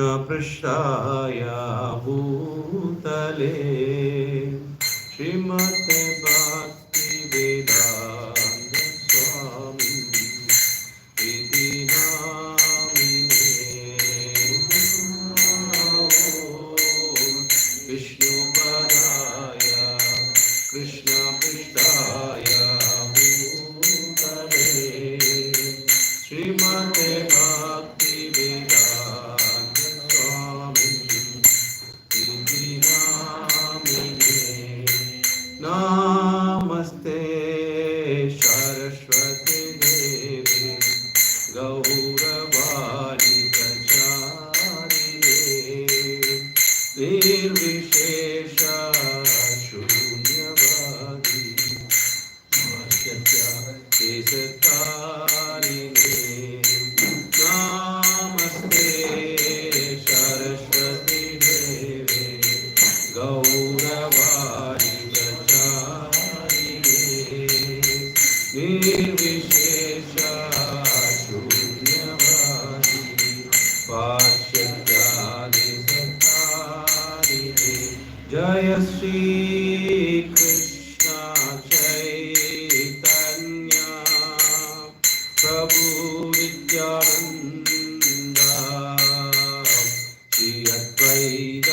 पृष्ठाय भूतले श्रीमते भक्ति वेदांत स्वामी इति नामिने विष्णुपदाय कृष्णपृष्ठाय भूतले श्रीमते भक्ति वेदांत स्वामी इति नामिने नमस्ते सरस्वती देवी गौरवाणी प्रचारिणे निर्विशेष शून्यवादी केशकारिणे नमस्ते सरस्वती देवे गौरवाणी प्रचारिणे निर्विशेष शून्यवादी पाश्चात्यादिसत्तारिणे जय श्री कृष्ण चैतन्य प्रभु नित्यानंद श्री अद्वैत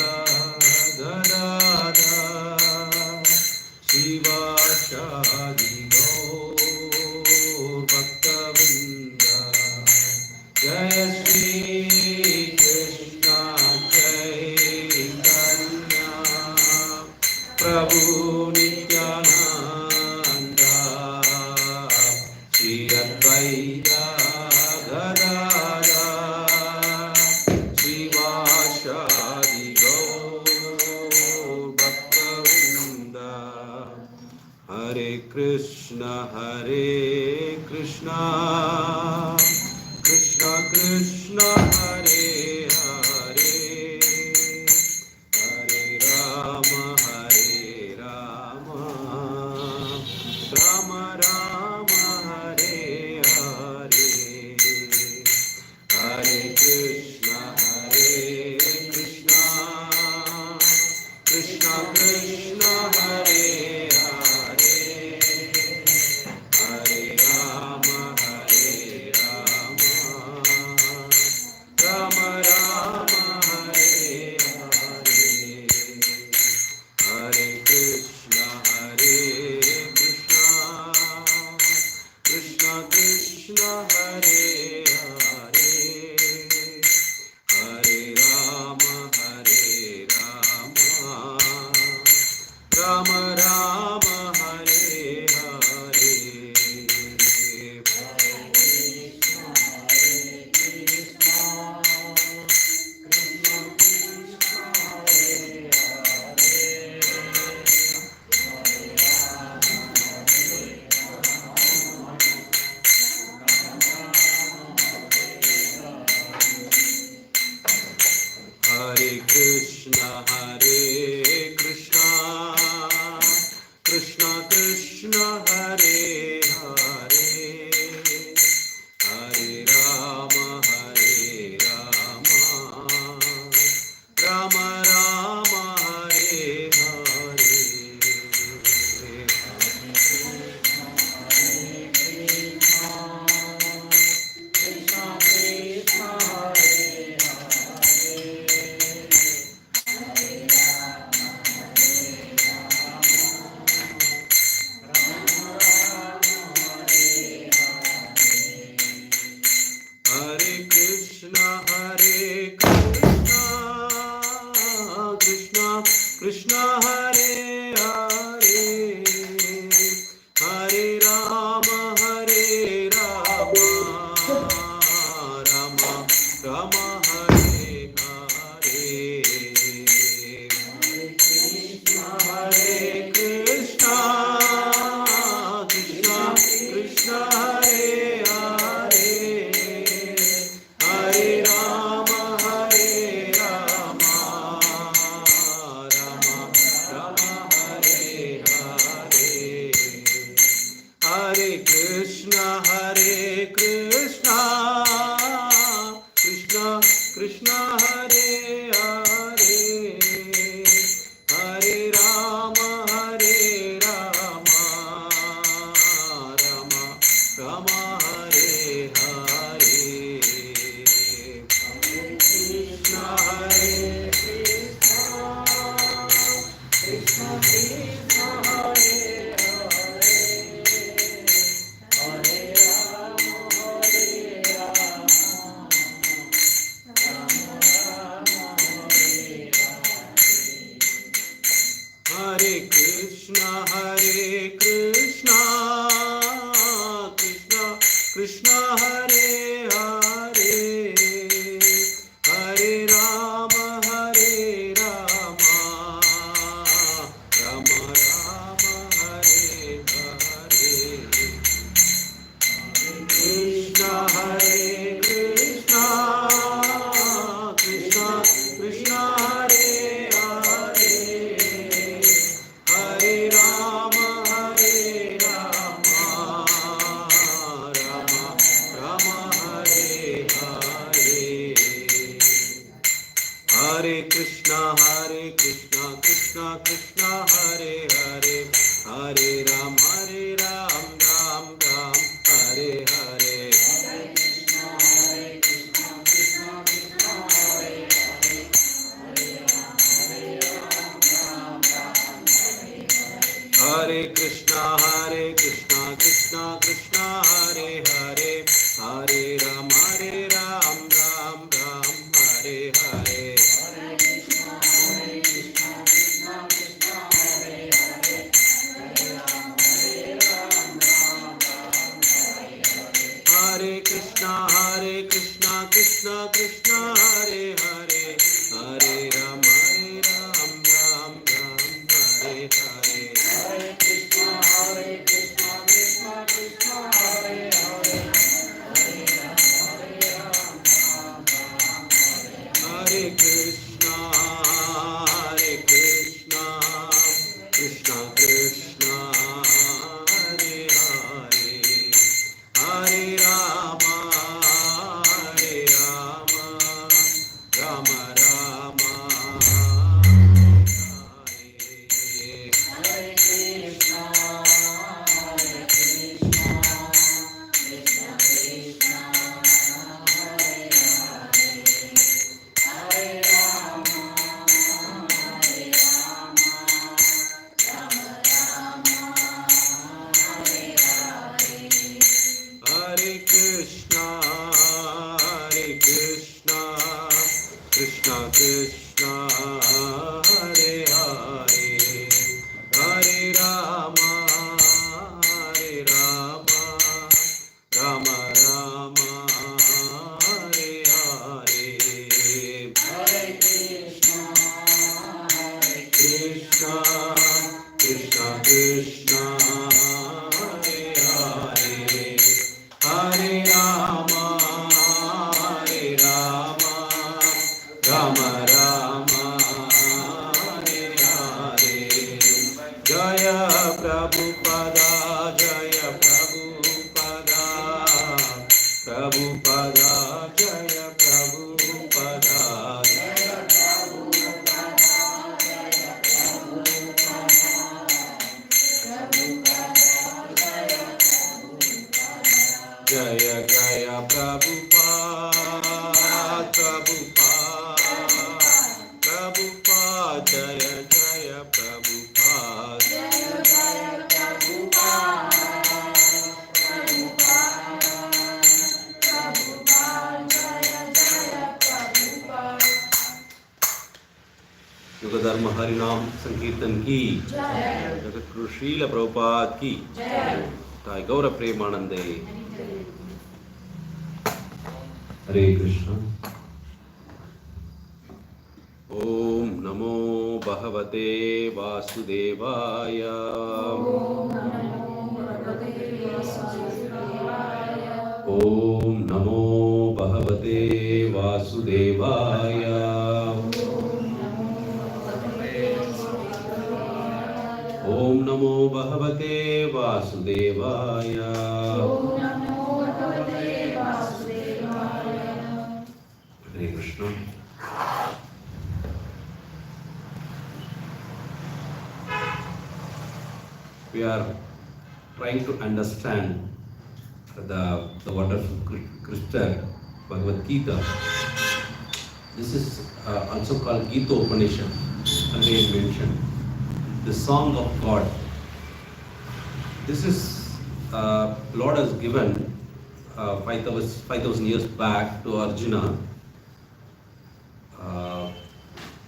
गदाधर शिवासादि गौर भक्तवृंद जय श्री कृष्ण चैतन्य प्रभु नित्यानंद श्री अद्वैत गदाधर शिवासादि गौर भक्तवृंद हरे Krishna Krishna Krishna Hare Hare Hare Ram Ram Ram Hare Hare Hare Krishna Krishna Krishna Hare Hare Hare Ram Ram Ram Hare Hare Hare Krishna Krishna Krishna Hare Hare Hare Ram Ram Ram Hare Hare Hare Krishna Krishna Krishna Hare Hare Hare Ram Ram Ram Hare Hare Hare Krishna Krishna Krishna Hare Hare Hare Ram Ram Ram Hare Hare Hare Krishna Krishna Hare Hare Hare Ram Ram Hare Krishna, Krishna Krishna, Hare Hare, Hare Ram, Ram Ram, Hare Hare. Hare Krishna, Krishna Krishna, Hare Hare, Hare Ram, Ram Ram, Hare Hare. Hare Krishna, Krishna Krishna, Hare Hare, Hare Ram, Ram Ram, Hare Hare. Hare Krishna, Krishna Krishna, Hare Hare, Hare Krishna, Krishna Krishna, Hare Hare, Hare Rama, Rama Rama, Hare Krishna, Krishna Krishna, Hare Hare, Hare Rama, Rama Rama, Hare Hare. Hare Krishna, Krishna Krishna, Hare Hare, Hare Rama, Rama Rama, Hare Hare. Hare Krishna, Krishna Krishna, Hare Hare, Hare Rama, Rama Rama, Hare Hare. Jaya Prabhupada, Jaya Prabhupada, Prabhupada, Jaya Prabhupada, Jaya Prabhupada, Jaya Prabhupada, Jaya Jaya Prabhupada, Prabhupada, Prabhupada, Jaya Jaya Prabhupada, Jaya Jaya Prabhupada, Prabhupada, Jaya Jaya Prabhupada. युग धर्म हरिनाम संकीर्तन की जगत गुरु श्रील प्रभुपाद की ताई गौर प्रेमानंदे. हरे कृष्ण. ओम नमो भगवते वासुदेवाय. ओम नमो भगवते वासुदेवाय. ओम नमो भगवते वासुदेवाय. हरे Krishna. We are trying to understand the wonderful crystal Bhagavad Gita. This is also called Gita Upanishad, again mentioned. The song of God. This is Lord has given 5,000 years back to Arjuna,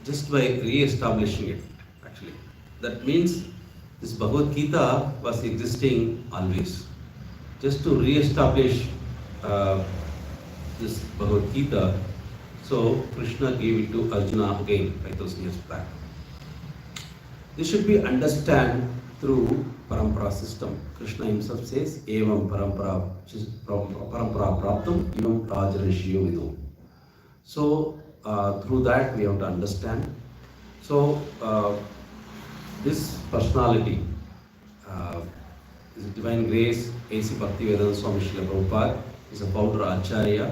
just by re-establishing it. Actually, that means this Bhagavad Gita was existing always. Just to re-establish this Bhagavad Gita, so Krishna gave it to Arjuna again 5,000 years back. This should be understood through parampara system. Krishna himself says, "Evam parampara praptam evam rajarishyo vidu." So through that we have to understand. So this personality is divine grace. A.C. Bhaktivedanta Swami Srila Prabhupada is a founder Acharya,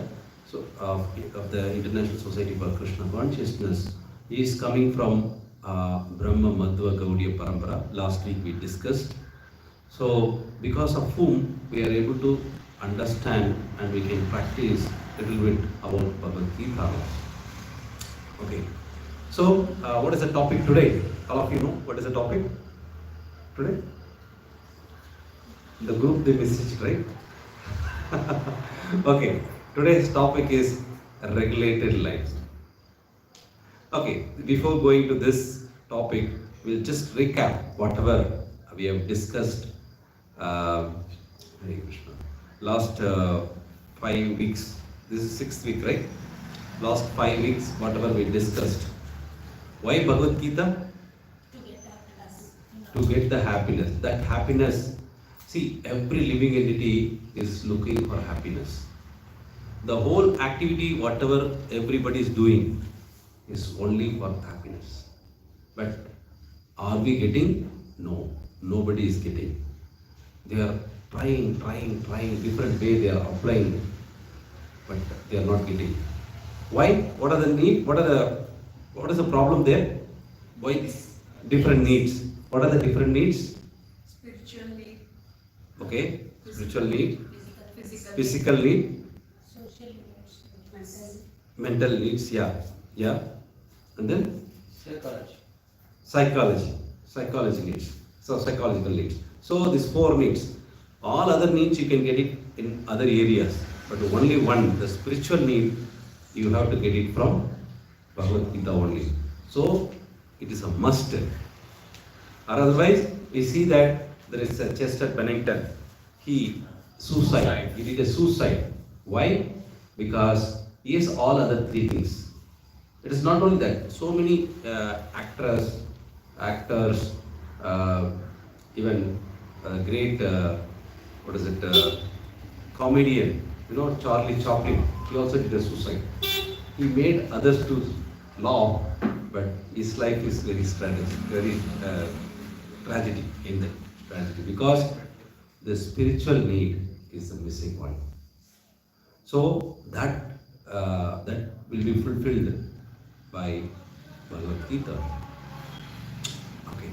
so of the International Society for Krishna Consciousness is coming from Brahma Madhva Gaudiya Parampara. Last week we discussed. So because of whom we are able to understand and we can practice a little bit about Bhagavad Gita. Okay. So what is the topic today? All of you know what is the topic today? The group they messaged, right? Okay. Today's topic is regulated lives. Okay. Before going to this topic, we'll just recap whatever we have discussed Hare Krishna. Last 5 weeks. This is 6th week, right? Last 5 weeks, whatever we discussed. Why Bhagavad Gita? To get happiness. To get the happiness. That happiness. See, every living entity is looking for happiness. The whole activity, whatever everybody is doing, is only for happiness. But are we getting? No. Nobody is getting. They are trying, different way they are applying, but they are not getting. Why? What are the needs? What is the problem there? Why these different needs? What are the different needs? Spiritual need. Okay, spiritual need, Physical need, social needs, mental needs, yeah, and then Psychology. psychology needs. So psychological needs. So these 4 needs. All other needs you can get it in other areas, but only one, the spiritual need, you have to get it from Bhagavad Gita only. So it is a must. Or otherwise, we see that there is a Chester Bennington. He did a suicide. Why? Because he has all other 3 things. It is not only that. So many actors, even great, comedian, Charlie Chaplin, he also did a suicide. He made others to laugh, but his life is very tragedy in the tragedy, because the spiritual need is the missing one. So that will be fulfilled by Bhagavad Gita. Okay.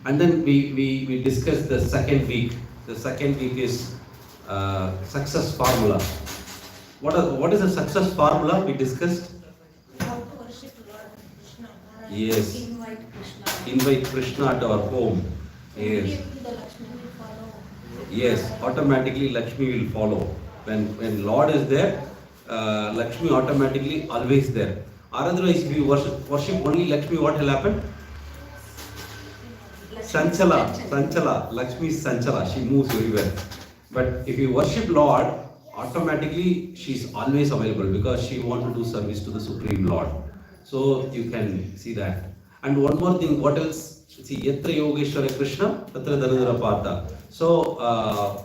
And then we discussed the second week. The second week is success formula. What is the success formula we discussed? how to worship Lord Krishna. Yes. Invite Krishna. Invite Krishna to our home. Yes. Immediately the Lakshmi will follow. Yes. Automatically Lakshmi will follow. When Lord is there, Lakshmi automatically always there. Or otherwise, if you worship only Lakshmi, what will happen? Sanchala. Lakshmi is Sanchala. She moves everywhere. But if you worship Lord, automatically she is always available, because she wants to do service to the Supreme Lord. So you can see that. And one more thing, what else? See, Yatra Yogeshwara Krishna, Tatra Dhanadhara Partha. So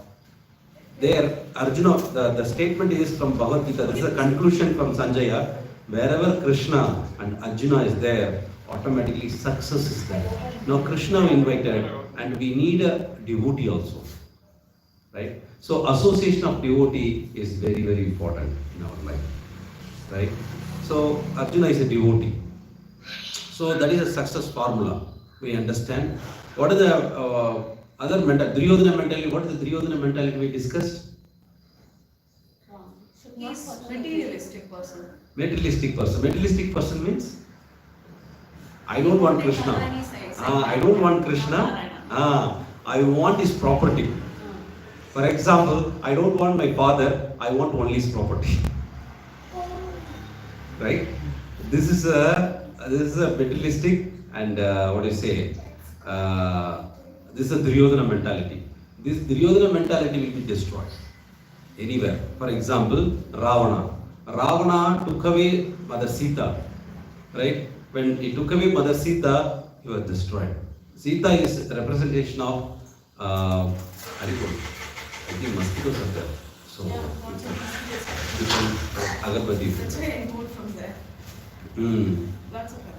there, Arjuna, the statement is from Bhagavad Gita. This is a conclusion from Sanjaya. Wherever Krishna and Arjuna is there, automatically success is there. Now Krishna invited, and we need a devotee also, right? So association of devotee is very, very important in our life, right? So Arjuna is a devotee. So that is a success formula. We understand. What are the other Duryodhana mentality? What is the Duryodhana mentality we discussed? He's Materialistic person. Materialistic person. Materialistic person means I don't want Krishna. I don't want Krishna. I want his property. For example, I don't want my father. I want only his property. Right? This is a materialistic and what do you say? This is a Duryodhana mentality. This Duryodhana mentality will be destroyed anywhere. For example, Ravana. Ravana took away Mother Sita. Right? When he took away Mother Sita, he was destroyed. Sita is a representation of Harikol. I think mosquitoes are there. So it's agarbatti. That's why I moved from there. Lots of them.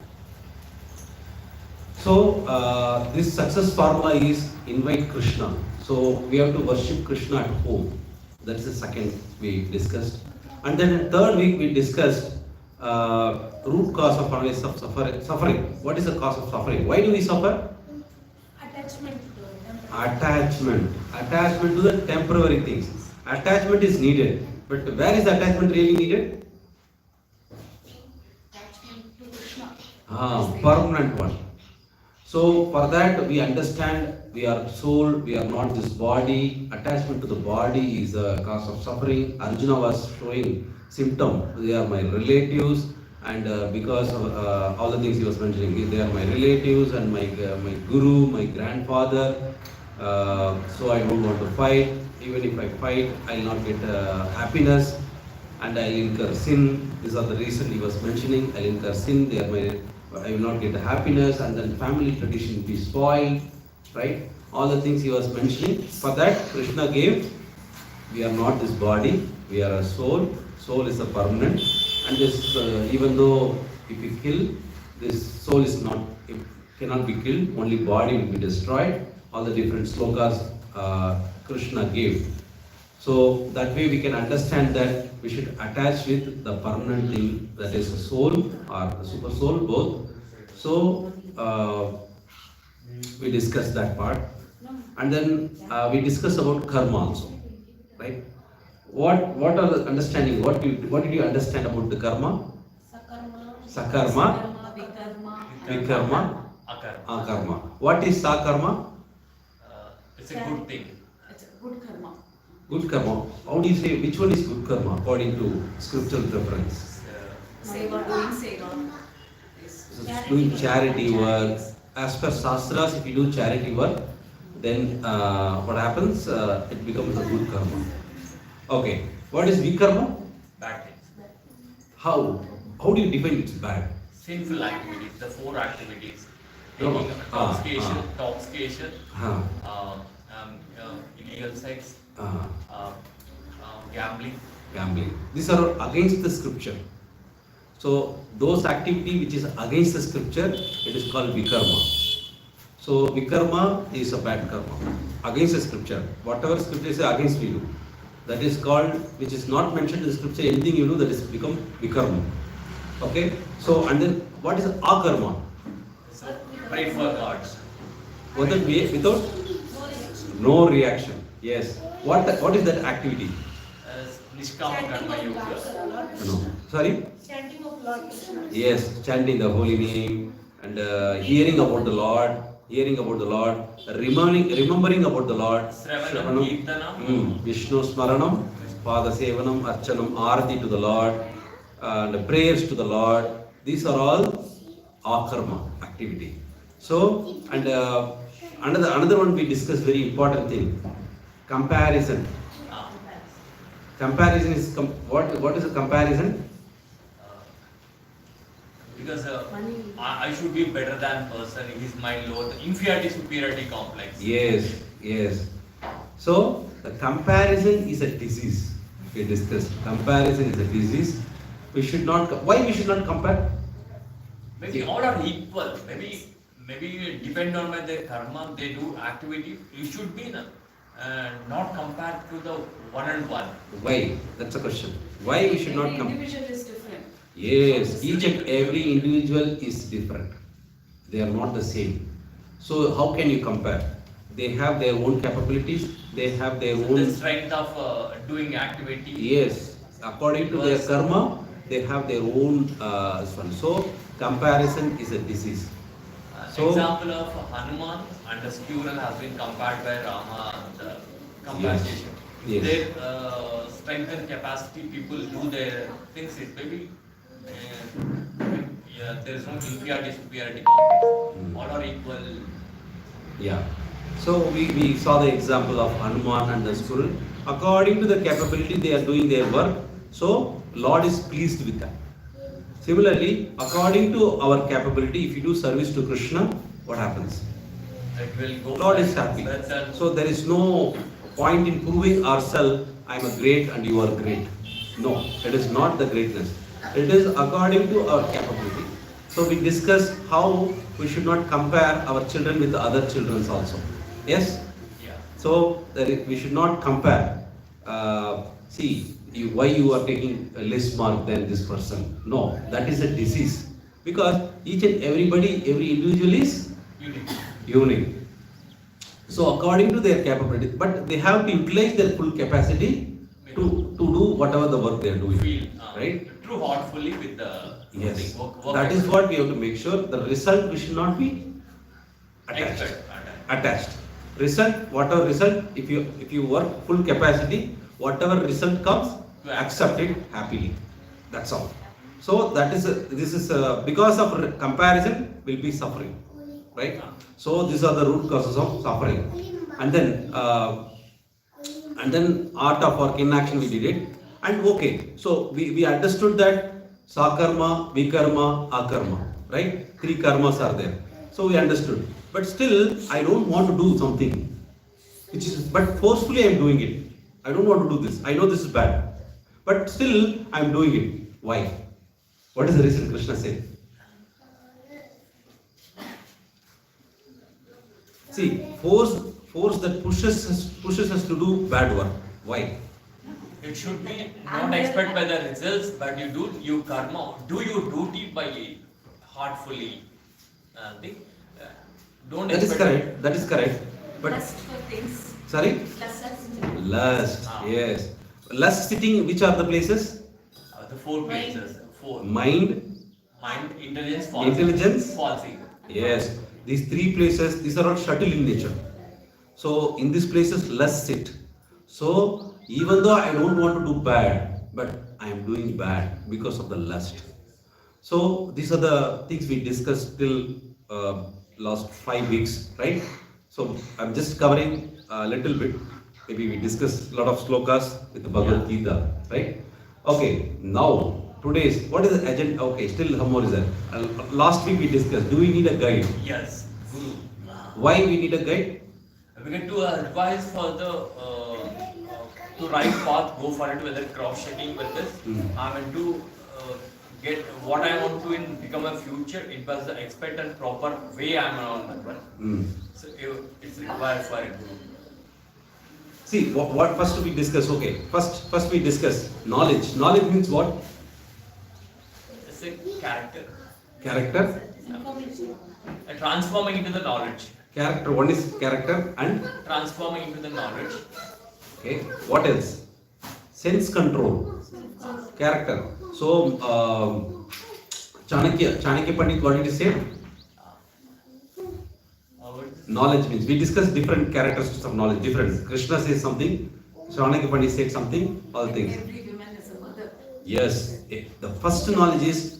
So this success formula is invite Krishna. So we have to worship Krishna at home. That's the second we discussed. And then third week we discussed root cause of analysis of suffering. What is the cause of suffering? Why do we suffer? Attachment to them. Attachment to the temporary things. Attachment is needed, but where is the attachment really needed? Attachment to Krishna. Permanent one. So for that we understand we are soul, we are not this body. Attachment to the body is a cause of suffering. Arjuna was showing symptom. They are my relatives, and because of all the things he was mentioning, they are my relatives and my guru, my grandfather. So I don't want to fight. Even if I fight, I will not get happiness, and I will incur sin. These are the reason he was mentioning. I will incur sin. They are my. I will not get happiness, and then family tradition will be spoiled, right? All the things he was mentioning. For that, Krishna gave. We are not this body. We are a soul. Soul is a permanent, and this even though if we kill, this soul is not. It cannot be killed. Only body will be destroyed. All the different slokas Krishna gave. So that way we can understand that we should attach with the permanent thing, that is the soul or the super soul, both. So we discussed that part, and then we discussed about karma also, right? What are the understanding? What did you understand about the karma? Sakarma, vikarma, akarma. What is sakarma? It's a good thing. It's a good karma. Good karma. How do you say which one is good karma according to scriptural preference? Seva, doing seva. So doing charity work. As per Shastras, if you do charity work, then what happens? It becomes a good karma. Okay. What is vikarma? Bad things. How? How do you define it's bad? Sinful activities, the 4 activities. No. Taking intoxication, Ah. illegal sex, Ah. gambling. Gambling. These are against the scripture. So those activity which is against the scripture, it is called vikarma. So vikarma is a bad karma. Against the scripture. Whatever scripture is against we do. That is called, which is not mentioned in the scripture, anything you do that is become vikarma. Okay? So and then what is akarma? So pray for God. Without no reaction. Yes. What is that activity? Nishkama karma yoga. No. Sorry? Chanting of Lord Krishna. Yes, chanting the holy name and hearing about the Lord, remembering about the Lord. Shravanam, Kirtanam. Vishnu Smaranam, Pada Sevanam, Archanam, Arati to the Lord, and prayers to the Lord. These are all akarma activity. So, and another one we discussed very important thing, comparison. Comparison is what is a comparison? Because I should be better than person, his mind lower, the inferiority superiority complex. Yes. So the comparison is a disease. We discussed comparison is a disease. Why we should not compare? Maybe all are equal. Maybe depend on their karma, they do activity. You should be not compared to the one and one. Why? That's a question. Why we should not Every compare? individual is different. Yes, each and every individual is different. They are not the same. So how can you compare? They have their own capabilities. They have their The own. strength of doing activity. Yes, according to their karma, they have their own one. So comparison is a disease. So Example of Hanuman and the squirrel has been compared by Rama and the comparison. Yes. Their strength and capacity, people do their things. It maybe there is no inferiority superiority complex. All are equal. yeah. So we saw the example of Hanuman and the squirrel. According to the capability, they are doing their work. So Lord is pleased with that. Similarly, according to our capability, if you do service to Krishna, what happens? It will go. Lord is happy. So there is no point in proving ourselves, I am a great and you are great. No, it is not the greatness. It is according to our capability. So we discussed how we should not compare our children with the other children also. Yes? Yeah. So we should not compare. See, why you are taking a less mark than this person. No, that is a disease. Because each and everybody, every individual is Unique. unique. So according to their capability, but they have to utilize their full capacity to do whatever the work they are doing. Feel Right? true heartfully with the Yes. thing, work That is effort. what we have to make sure. The result we should not be attached. Expect. Attached. Result, whatever result, if you work full capacity, whatever result comes, accept it happily. That's all. So that is this is because of comparison will be suffering, right? So these are the root causes of suffering, and then art of work in action we did it, and okay. So we understood that sakarma, vikarma, akarma, right? Three karmas are there. So we understood, but still I don't want to do something, which is but forcefully I am doing it. I don't want to do this. I know this is bad, but still I am doing it. Why? What is the reason Krishna said? See, force that pushes us to do bad work. Why? It should be not expect by the results, but you do your karma, do your duty by heartfully. Think, don't That is expect. correct. That is correct. But Lust for things. sorry, Lust. lust. Yes, lust sitting. Which are the places? The four places. Four. Mind, Mind, intelligence, false. Intelligence. False ego. yes. These three places. These are all subtle in nature. So in these places, lust sit. So even though I don't want to do bad, but I am doing bad because of the lust. So these are the things we discussed till last 5 weeks, right? So I'm just covering a little bit. Maybe we discussed a lot of slokas with the Bhagavad Gita, right? Okay, now today's what is the agenda? Okay, still some more is there. Last week we discussed. Do we need a guide? Yes. Guru. Why we need a guide? We get to advise for the to right path, go for it, whether cross checking with this. I mean to get what I want to in become a future. It was the expect and proper way I'm on that one. So it's required for a guru. See, what first we discuss? Okay, first we discuss knowledge. Knowledge means what? It's a character. Character. Information. Transforming into the knowledge. Character. One is character and Transforming into the knowledge. okay. What else? Sense control. Character. So Chanakya Pandit what did he say? Knowledge means we discussed different characteristics of knowledge. Different. Krishna says something. Chanakya Pandit said something. All things. Every woman is a mother. Yes. The first knowledge is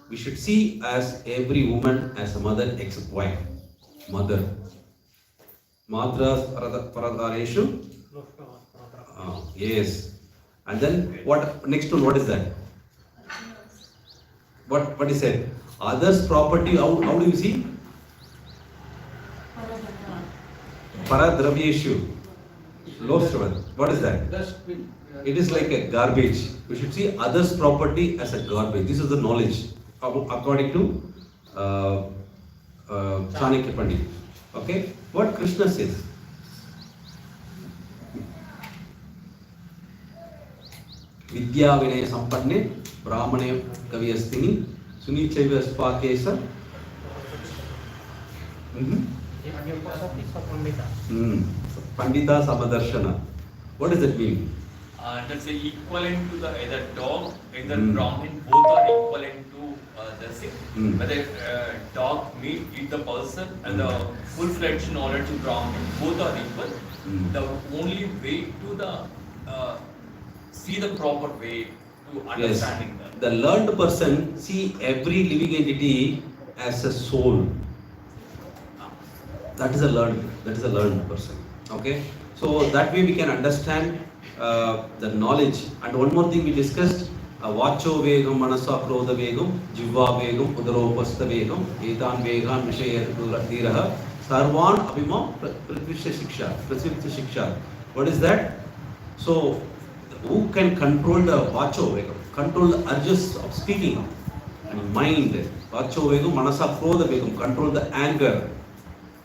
we should see as every woman as a mother except wife. Mother. Madras Paradareshu. Yes. And then what next one? What is that? What is said? Others' property. How do you see? Paradravyeshu. Lostavad. What is that? It is like a garbage. We should see others' property as a garbage. This is the knowledge according to Chanakya Pandit. Okay? What Krishna says? Vidya Vinaya Sampanne Brahmane Kaviyastini Sunichaiva Spakesa Pandita Samadarshana. What does that mean? That's equivalent to the either dog, either Brahmin, both are equivalent to the thing. Whether dog eat the person and the full-fledged knowledge of Brahmin, both are equal. The only way to the see the proper way to understanding that. The learned person see every living entity as a soul. That is a learned person. Okay, so that way we can understand the knowledge. And one more thing we discussed: vacho vegam, manasa krodha vegam, jivva vegam, udaropastha vegam, etan vegan vishaya dhiraha, sarvan abhima pratvishya shiksha. What is that? So who can control the vacho vegam? Control the urges of speaking and mind. Vacho vegam, manasa krodha vegam, control the anger.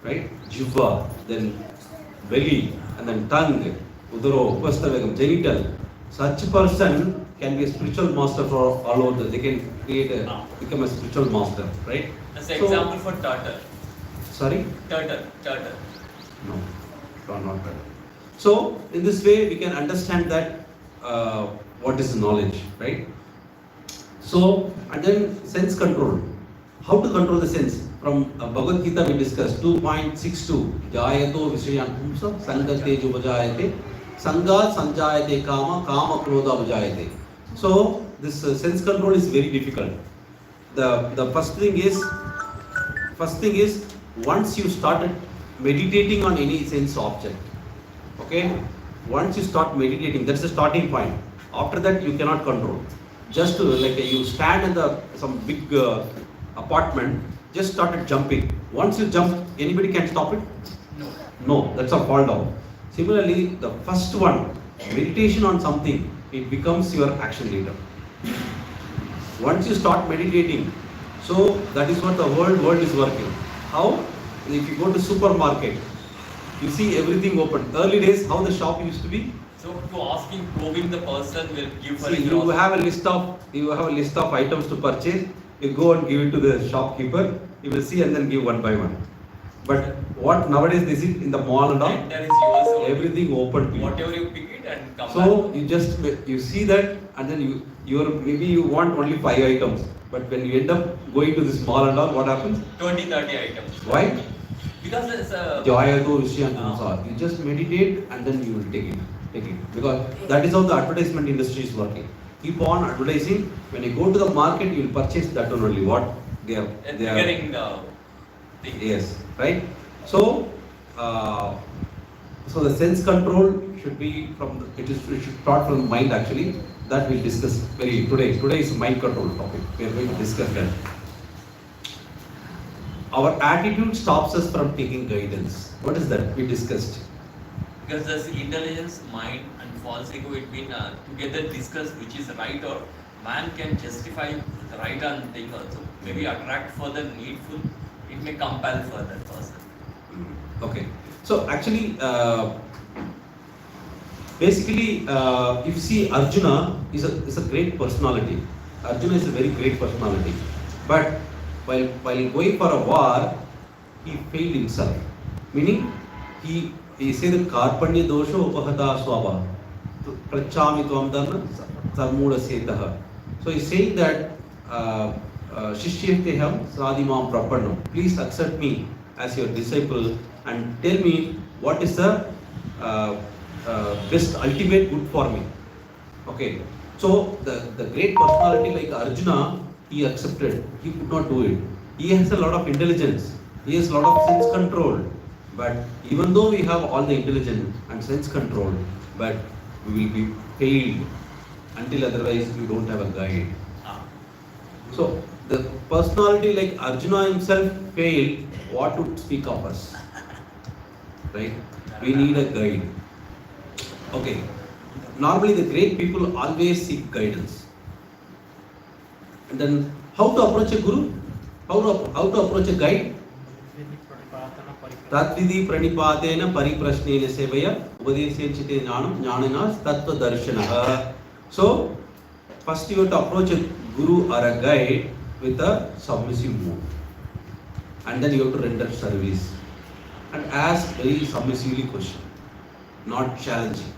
Right? Jivva, then belly, and then tongue, udaro, upastha vegam, genital, Such person can be a spiritual master for all over. They can become a spiritual master, right? As an example for turtle. Sorry? Turtle. No, not better. So in this way, we can understand that what is knowledge, right? So, and then sense control. How to control the sense? From Bhagavad Gita we discussed 2.62. Jayato Vishayan Pumsa Sangate Jubajayate Sanga Sanjayate Kama Kama Krodha Vajayate. So this sense control is very difficult. The first thing is once you started meditating on any sense object, okay, once you start meditating, that's the starting point. After that you cannot control. Just like you stand in some big apartment, just started jumping. Once you jump, anybody can stop it? No, that's a fall down. Similarly, the first one, meditation on something, it becomes your action leader. Once you start meditating, so that is what the world is working. How? If you go to supermarket, you see everything open. Early days, how the shop used to be? So to asking, probing the person will give for See, you have a list of items to purchase. You go and give it to the shopkeeper. He will see and then give one by one. But what nowadays they see in the mall and all, there is yours only. everything open to you. Whatever you pick it and come So back. you see that and then maybe you want only 5 items. But when you end up going to this mall and all, what happens? 20-30 items. Why? Because it's a Jayato Vishyan Pumsa. You just meditate and then you will take it. Because that is how the advertisement industry is working. Keep on advertising. When you go to the market, you will purchase that one only. What they are. triggering things. Yes, right. So, so the sense control should be it should start from the mind actually. That we'll discuss today. Today is mind control topic. We are going to discuss that. Our attitude stops us from taking guidance. What is that? We discussed. Because this intelligence, mind and false ego, it been together discussed which is right, or man can justify the right and thing also. Maybe attract for the needful, it may compel for that person. Okay. So actually, basically, if you see Arjuna is a great personality. Arjuna is a very great personality. But while going for a war, he failed himself. Meaning, he said that Karpanya dosho upahata swabha prachami tvam dharma sarmuda setah. So he's saying that Shishyateham sadimam prapadnam. Please accept me as your disciple and tell me what is the best ultimate good for me. Okay. So the great personality like Arjuna, he accepted. He could not do it. He has a lot of intelligence. He has a lot of sense control. But even though we have all the intelligence and sense control, but we will be failed until otherwise we don't have a guide. So the personality like Arjuna himself failed, what to speak of us? Right? We need a guide. Okay. Normally the great people always seek guidance. And then how to approach a guru? How to approach a guide? Tatvidi pranipatena pariprashnena sevaya upadesyanchite jnanam jnananas tattva darshanaha. So first you have to approach a guru or a guide with a submissive mood. And then you have to render service. And ask very submissively question, not challenging.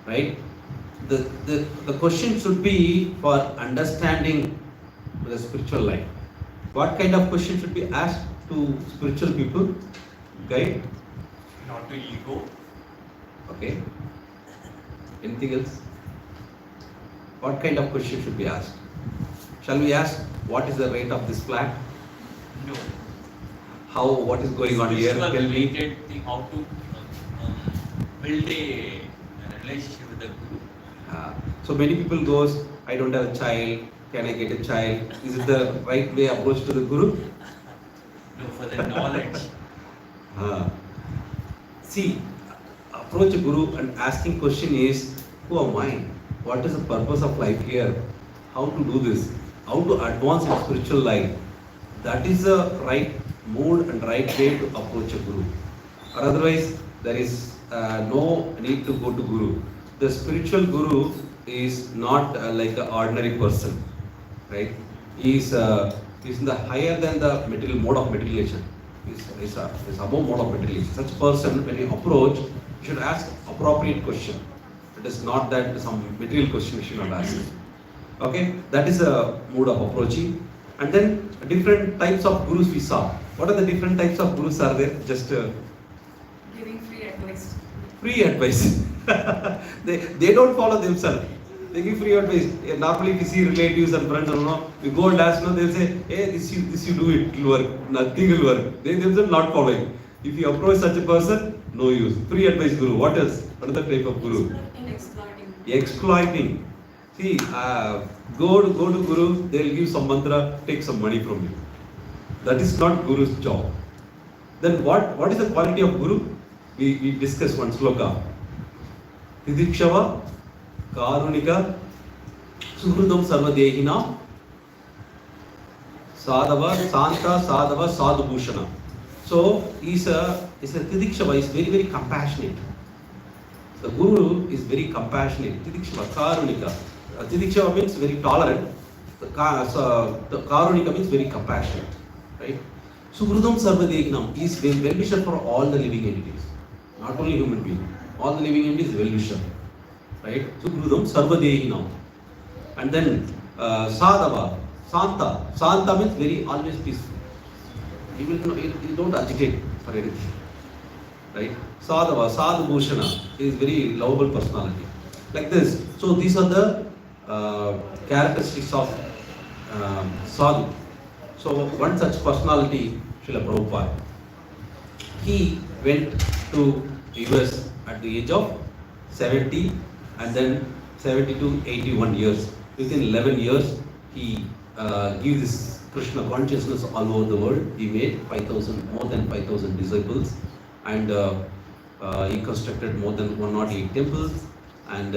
Right? The question should be for understanding the spiritual life. What kind of question should be asked to spiritual people? Guide? Not to ego. Okay. Anything else? What kind of question should be asked? Shall we ask what is the rate of this flat? No. What is going on here? Tell me. Thing, how to build a relationship with the guru. So many people goes, I don't have a child. Can I get a child? Is it the right way approach to the guru? No, for the knowledge. See, approach a guru and asking question is, who am I? What is the purpose of life here? How to do this? How to advance in spiritual life? That is the right mode and right way to approach a guru. Or otherwise, there is no need to go to guru. the spiritual guru is not like an ordinary person, right? He is in the higher than the material mode of materialization. Is above mode of materialization. Such person, when you approach, you should ask appropriate question. It is not that some material question you should not ask. Okay, that is a mode of approaching. And then different types of gurus we saw. What are the different types of gurus are there? Just Giving free advice. free advice. they don't follow themselves. They give free advice. Normally, if you see relatives and friends, you go and ask, they'll say, hey, this you do it, it will work. Nothing will work. They themselves not following. If you approach such a person, no use. Free advice guru. What else? What is the type of guru? Exploiting. Exploiting. See, go to guru, they'll give some mantra, take some money from you. That is not guru's job. Then what is the quality of guru? We discussed one sloka. Tidikshava, Karunika, Suhrudam Sarvadehina, Sadhava, Santa, Sadhava, Sadhubhushana. So, he's a Tidikshava, is very, very compassionate. The guru is very compassionate. Tidikshava, Karunika. Tidikshava means very tolerant. The Karunika means very compassionate. Right? Suhrudam Sarvadehinam is well-wisher for all the living entities. Not only human beings. All the living entities well-wisher. Right? Suhrudam Sarvadehinam. And then Sadhava, Santa. Santa means very always peaceful. He don't agitate for anything. Right? Sadhava, Sadhubhushana is very lovable personality. Like this. So these are the characteristics of sadhu. So one such personality, Srila Prabhupada, he went to US at the age of 70 and then 70 to 81 years. Within 11 years, he gave this Krishna consciousness all over the world. He made more than 5,000 disciples, and he constructed more than 108 temples and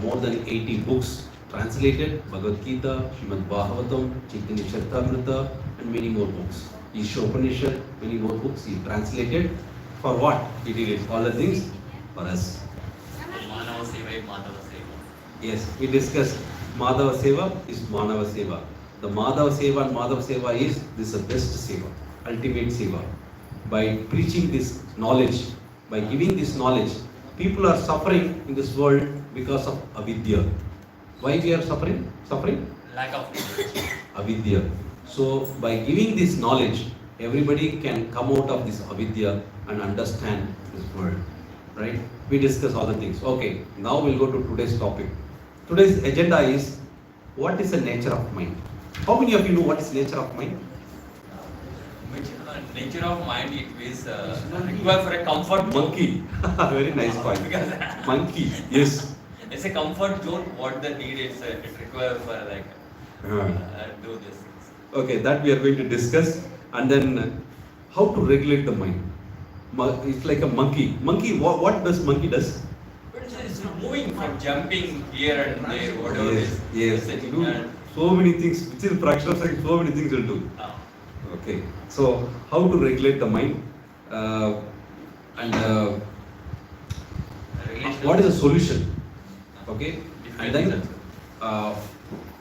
more than 80 books translated, Bhagavad Gita, Srimad Bhagavatam, Chaitanya Charitamrita, and many more books. Isha Upanishad, many more books he translated. For what? He did it. All the things for us. Manava Seva, Madhava Seva. Yes, we discussed Madhava Seva is Manava Seva. The Madhava Seva and Madhava Seva is the best Seva, ultimate Seva. By preaching this knowledge, by giving this knowledge, people are suffering in this world because of avidya. Why we are suffering? Lack of knowledge. Avidya. So by giving this knowledge, everybody can come out of this avidya and understand this world. Right? We discuss all the things. Okay, now we'll go to today's topic. Today's agenda is, what is the nature of mind? How many of you know what is nature of mind? Nature of mind, it is required for a comfort Monkey. Very nice point. Because Monkey. Yes. it's a comfort zone. What the need is, it requires for like do these things. Okay, that we are going to discuss. And then how to regulate the mind. It's like a monkey. Monkey, what does monkey does? But it's moving from jumping here and there, whatever it is. Yes. It's It do so many things. Which is fraction of second, so many things will do. Okay. So how to regulate the mind? And what is the solution? Okay. And then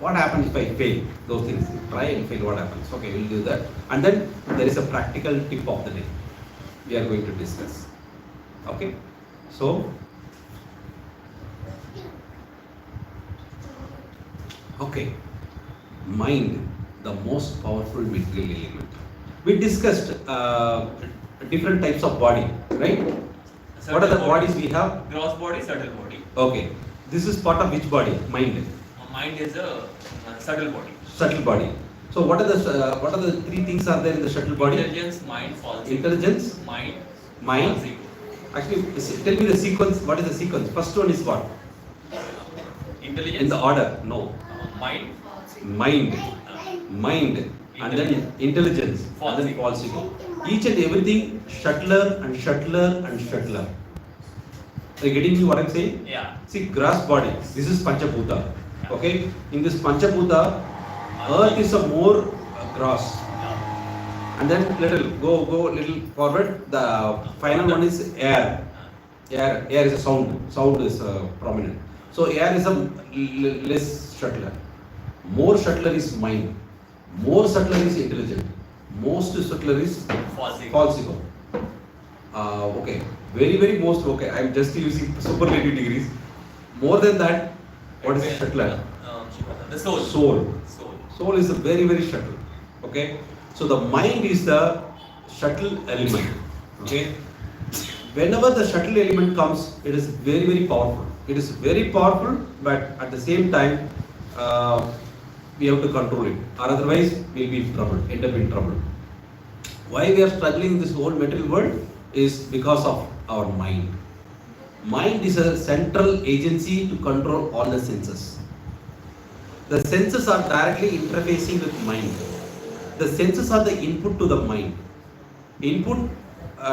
what happens if I fail? Those things. Try and fail. What happens? Okay, we'll do that. And then there is a practical tip of the day. We are going to discuss. Okay. So. Okay. Mind, the most powerful material element. We discussed different types of body, right? What are the bodies we have? Gross body, subtle body. Okay. This is part of which body? Mind. Mind is a subtle body. Subtle body. So what are the three things are there in the subtle body? Intelligence, mind, false ego. Intelligence, Mind, mind. false ego. Actually, tell me the sequence. What is the sequence? First one is what? Intelligence. In the order? No. Mind. Mind. And then intelligence. And then false ego. Each and everything shuttler and shuttler and shuttler. Are you getting me what I'm saying? Yeah. See, grass body. This is Panchabhuta. Okay. In this Panchabhuta, earth is a more gross. And then go little forward. The final one is air. Air is a sound. Sound is prominent. So air is a less subtler. More subtler is mind. More subtler is intelligent. Most subtler is false ego. Okay. Very most. Okay. I'm just using superlative degrees. More than that, what is subtler? The soul. Soul is a very subtle. Okay. So the mind is the subtle element. Okay. Whenever the subtle element comes, it is very powerful. It is very powerful, but at the same time, we have to control it, or otherwise we'll be in trouble, end up in trouble. Why we are struggling in this whole material world is because of our mind. Mind is a central agency to control all the senses. The senses are directly interfacing with mind. The senses are the input to the mind. Input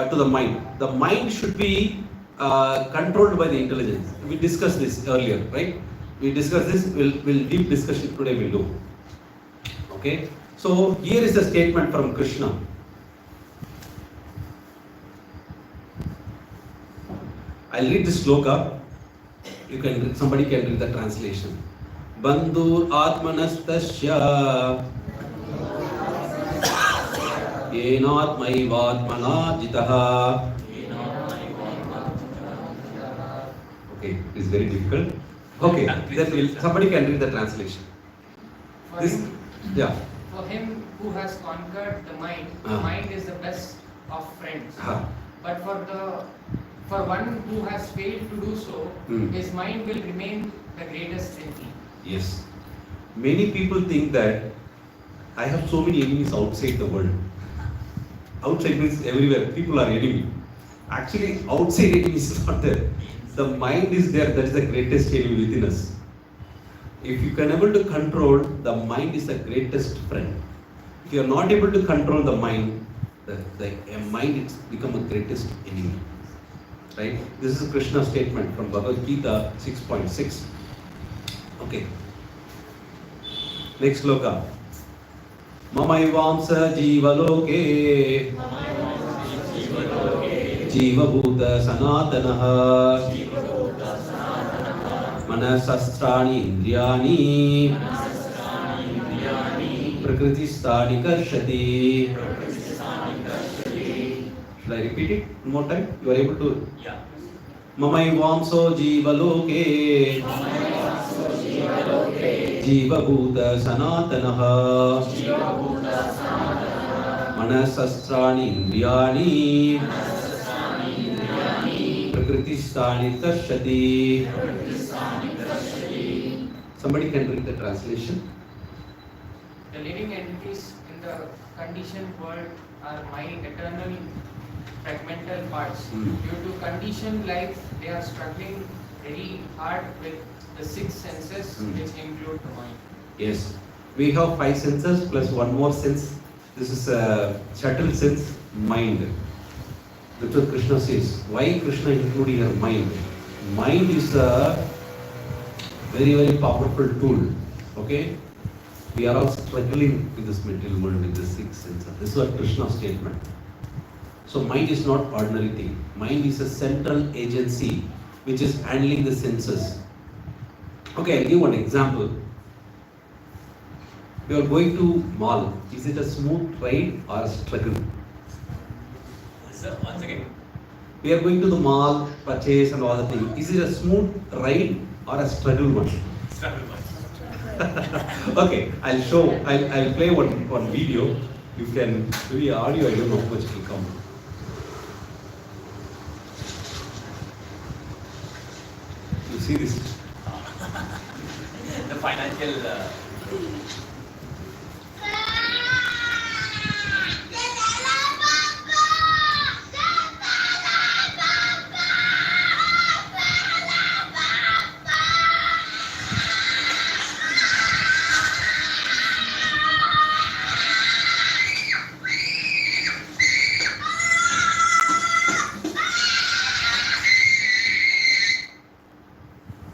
to the mind. The mind should be controlled by the intelligence. We discussed this earlier, right? We discussed this. We'll deep discussion today. We'll do. Okay. So here is a statement from Krishna. I'll read this sloka. Somebody can read the translation. Bandhur atmanastasya yenatmaivatmana jitaha. Okay, it's very difficult. Okay, then somebody can read the translation. For him who has conquered the mind is the best of friends. But for one who has failed to do so, his mind will remain the greatest enemy. Yes. Many people think that I have so many enemies outside the world. Outside means everywhere. People are enemy. Actually, outside enemy is not there. The mind is there. That is the greatest enemy within us. If you can able to control, the mind is the greatest friend. If you are not able to control the mind, the mind is become a greatest enemy. Right? This is a Krishna statement from Bhagavad Gita 6.6. Okay. Next sloka. Mamaivamsa jivaloke jivabhuta sanatanaha manasastrani indriyani prakritistani karshati. Should I repeat it one more time? You are able to? Yeah. Mamaivamso jivaloke jivabhuta sanatanaha manasastrani indriyani prakritistani karshati. Somebody can read the translation. The living entities in the conditioned world are eternal fragmental parts. Due to conditioned life, they are struggling very hard with the six senses, which include the mind. Yes, we have five senses plus one more sense. This is a subtle sense, mind. That's what Krishna says. Why Krishna including her mind? Mind is a very powerful tool. Okay, we are all struggling in this material world with the six senses. This is what Krishna's statement. So mind is not ordinary thing. Mind is a central agency which is handling the senses. Okay, I'll give one example. You are going to mall. Is it a smooth ride or a struggle? Sir, once again. We are going to the mall, purchase and all the things. Is it a smooth ride or a struggle one? Struggle one. Okay, I'll play one video. You can, maybe audio, I don't know how much it will come. You see this? The financial.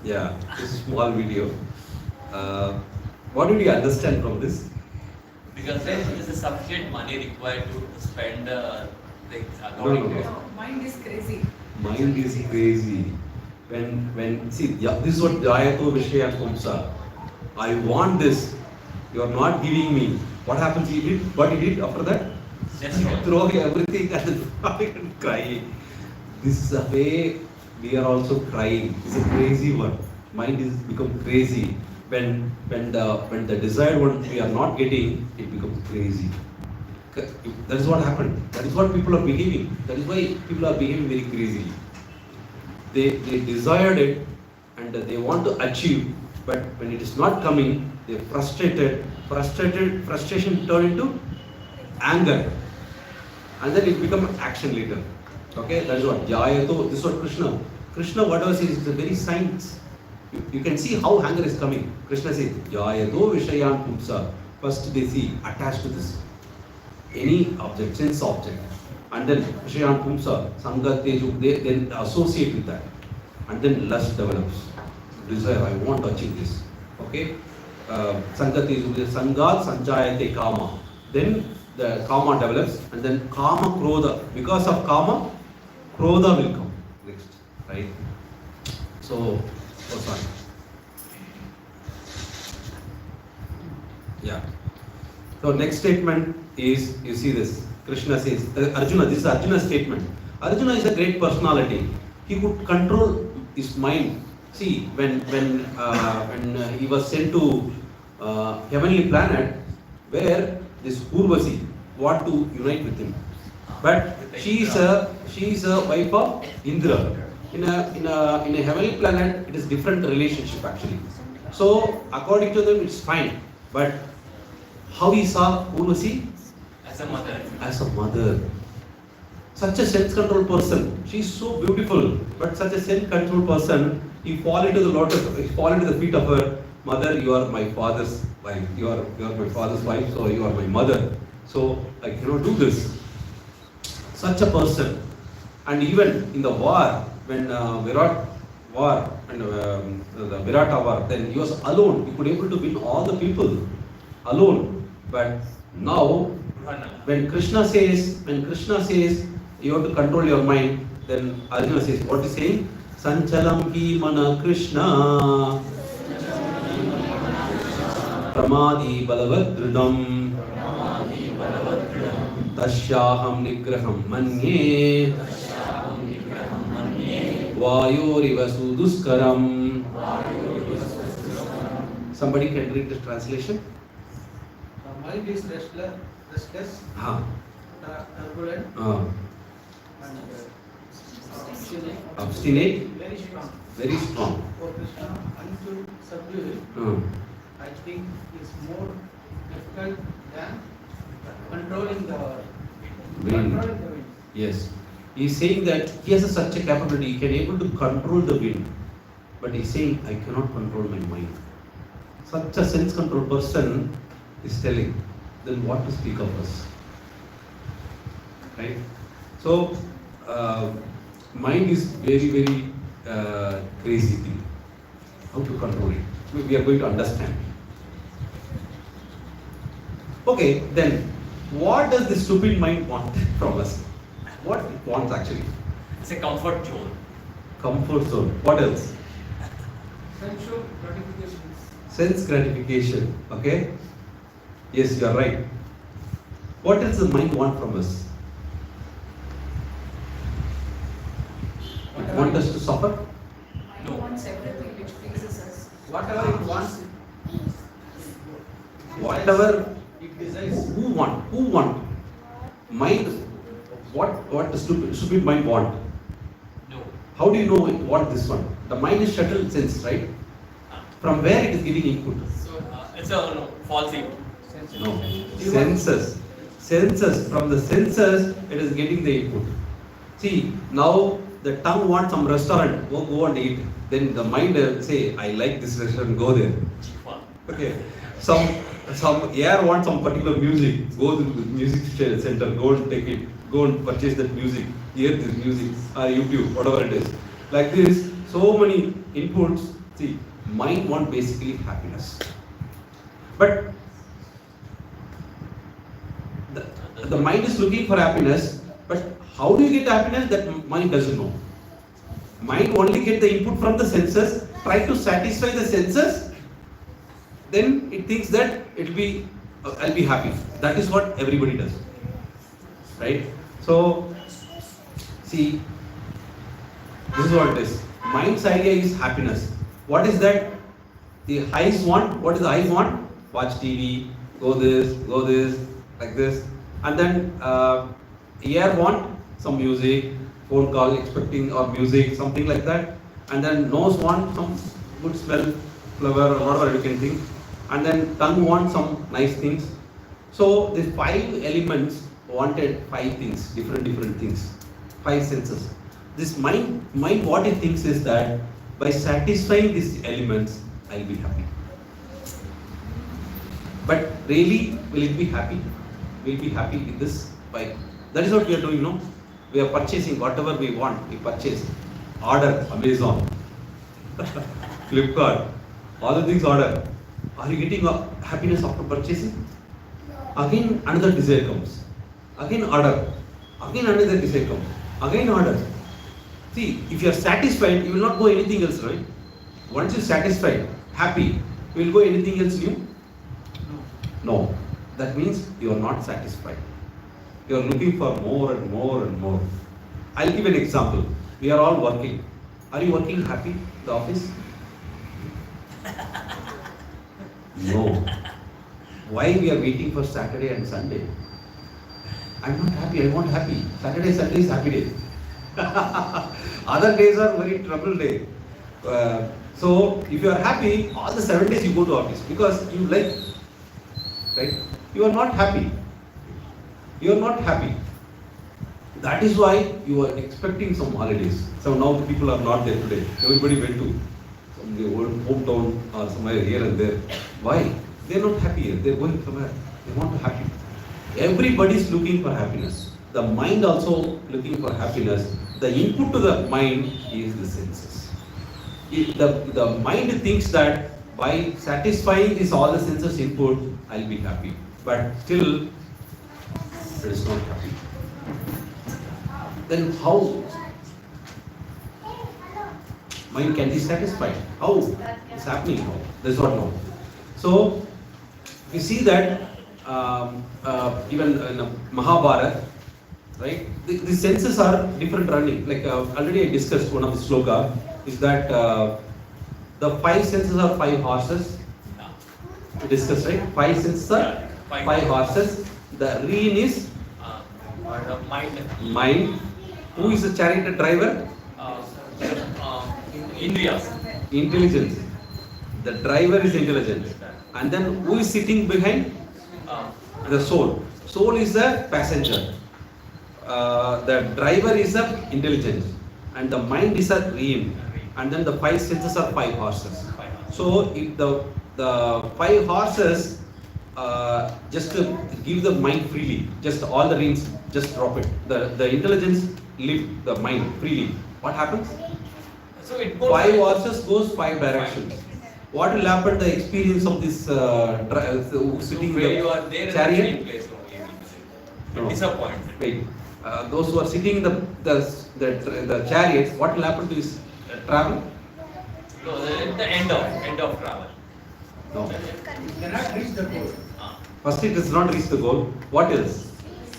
Yeah, this is a small video. What did you understand from this? Because there is a sufficient money required to spend things No. No, mind is crazy. Mind is crazy. When see, yeah, this is what Jayato Vishaya Pumsa. I want this. You are not giving me. What happens? He did what he did after that? Throw everything and cry. This is a way we are also crying. It's a crazy one. Mind is become crazy. When the desired one we are not getting, it becomes crazy. That is what happened. That is what people are behaving. That is why people are behaving very crazy. They desired it and they want to achieve, but when it is not coming, they are frustrated. Frustration turn into anger, and then it becomes action later. Okay, that is what Jayato. This is what Krishna, whatever says, is the very science. You can see how anger is coming. Krishna says, Jayato Vishayan Pumsa. First they see attached to this. Any object, sense object. And then Vishayan Pumsa, Sangha Teju, they then associate with that. And then lust develops. Desire, I want to achieve this. Okay? Sangha Teju, Sangha Sanjayate Kama. Then the Kama develops, and then Kama Krodha. Because of Kama, Krodha will come next. Right? So, sorry. Yeah. So next statement is, you see this, Krishna says, Arjuna, this is Arjuna's statement. Arjuna is a great personality. He could control his mind. See, when he was sent to heavenly planet, where this Urvasi want to unite with him, but she is a wife of Indra. In a heavenly planet, it is different relationship actually. So according to them, it's fine. But how he saw Urvasi? As a mother. As a mother. Such a sense-control person. She is so beautiful, but such a sense-control person, he fall into the feet of her mother. You are my father's wife. You are my father's wife, so you are my mother. So I cannot do this. Such a person. And even in the war, when Virat war and the Virata war, then he was alone. He could able to win all the people alone. But now, when Krishna says you have to control your mind, then Arjuna says, what is saying? Sanchalam ki mana Krishna Pramadi balavad dridam Tashyaham nigraham manye Vayoriva suduskaram. Somebody can read the translation? The mind is restless, turbulent, and obstinate, very strong. very strong. For Krishna, and to subdue it, I think is more difficult than controlling the wind. Yes. He is saying that he has such a capability, he can able to control the wind. But he is saying, I cannot control my mind. Such a sense control person is telling, then what to speak of us? Right? So, mind is very, very crazy thing. How to control it? We are going to understand. Okay, then what does the stupid mind want from us? What it wants actually? It's a comfort zone. Comfort zone. What else? Sensual gratifications. Sense gratification. Okay? Yes, you are right. What else the mind want from us? It wants us to suffer? Mind wants everything which pleases us. Whatever it wants, Whatever. it desires. Who want? Mind. What the stupid mind want? No. How do you know what this one? The mind is shuttle sense, right? From where it is giving input? So it's a false input. No. Senses. From the senses, it is getting the input. See, now the tongue wants some restaurant, go and eat. Then the mind say, I like this restaurant, go there. Okay. Some air wants some particular music, go to the music center, go and take it, go and purchase that music, hear this music, YouTube, whatever it is. Like this, so many inputs. See, mind wants basically happiness. But the mind is looking for happiness, but how do you get happiness? That mind doesn't know. Mind only get the input from the senses, try to satisfy the senses, then it thinks that it'll be, I'll be happy. That is what everybody does, right? So, see, this is what it is. Mind's idea is happiness. What is that? The eyes want, what is the eyes want? Watch TV, go this, like this. And then ear want some music, phone call expecting or music, something like that. And then nose want some good smell, flower or whatever you can think. And then tongue want some nice things. So the 5 elements wanted 5 things, different things, 5 senses. This mind what it thinks is that by satisfying these elements, I'll be happy. But really, will it be happy? We'll be happy with this bike. That is what we are doing, no? We are purchasing whatever we want, we purchase. Order, Amazon, Flipkart, all the things order. Are you getting happiness after purchasing? Again another desire comes. Again order. Again another desire comes. Again order. See, if you are satisfied, you will not go anything else, right? Once you are satisfied, happy, you will go anything else new? No. That means you are not satisfied. You are looking for more and more and more. I'll give an example. We are all working. Are you working happy in the office? No. Why we are waiting for Saturday and Sunday? I'm not happy, I want happy. Saturday, Sunday is happy day. Other days are very trouble day. So if you are happy, all the 7 days you go to office because you like, right? You are not happy. You are not happy. That is why you are expecting some holidays. So now the people are not there today. Everybody went to some their old hometown or somewhere here and there. Why? They are not happy here. They are going somewhere. They want to happy. Everybody is looking for happiness. The mind also looking for happiness. The input to the mind is the senses. The mind thinks that by satisfying this all the senses input, I'll be happy. But still, it is not happy. Then how mind can be satisfied? How it's happening now? That's what now. So we see that even in Mahabharata, right? The senses are different running. Like already I discussed one of the sloka is that the 5 senses are 5 horses. We discussed, right? 5 senses are 5 horses. The rein is mind. Who is the chariot driver? Indriyas. Intelligence. The driver is intelligence. And then who is sitting behind? The soul. Soul is the passenger. The driver is the intelligence. And the mind is a rein. And then the 5 senses are 5 horses. So if the 5 horses just give the mind freely, just all the reins, just drop it. The intelligence leave the mind freely. What happens? So it goes 5 horses goes 5 directions. What will happen? The experience of this sitting where in you are the there chariot. in the same place only. No. Disappointed. Wait, those who are sitting in the chariot, what will happen to his travel? No, at the end of travel. No. Cannot reach the goal. First, it does not reach the goal. What else?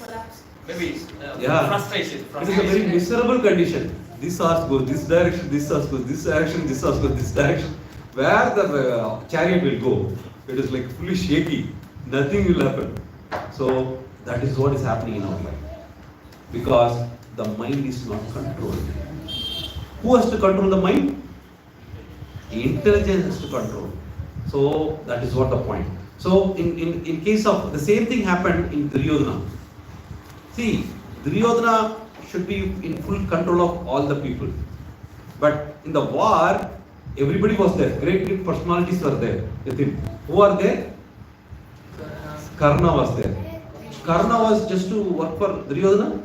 Collapse. Maybe Yeah. frustration. It is a very miserable condition. This horse goes this direction, this horse goes this direction, this horse goes this direction. Where the chariot will go, it is like fully shaky. Nothing will happen. So that is what is happening in our life. Because the mind is not controlled. Who has to control the mind? Intelligence has to control. So that is what the point. So in case of the same thing happened in Duryodhana. See, Duryodhana should be in full control of all the people. But in the war, everybody was there. Great personalities were there with him. Who are there? Karna was there. Karna was just to work for Duryodhana?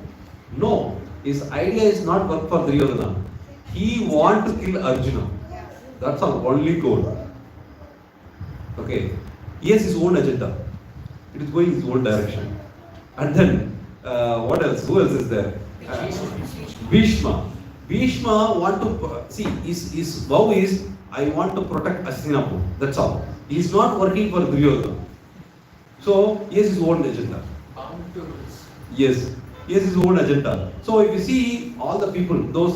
No. His idea is not work for Duryodhana. He wants to kill Arjuna. That's our only goal. Okay. He has his own agenda. It is going his own direction. And then, what else? Who else is there? Bhishma. Bhishma want to see his vow is I want to protect Hastinapur. That's all. He is not working for Duryodhana. So he has his own agenda. Bound to rules. Yes, he has his own agenda. So if you see all the people, those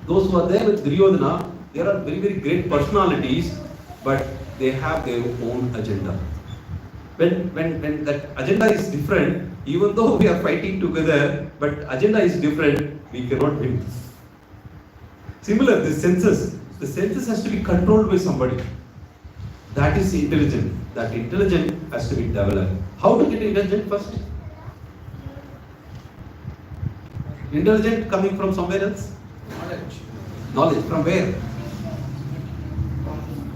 who are there with Duryodhana, they are very very great personalities, but they have their own agenda. When that agenda is different, even though we are fighting together, but agenda is different, we cannot win. Similar, the census has to be controlled by somebody. That is intelligent. That intelligence has to be developed. How to get intelligent first? Intelligent coming from somewhere else? Knowledge. Knowledge from where?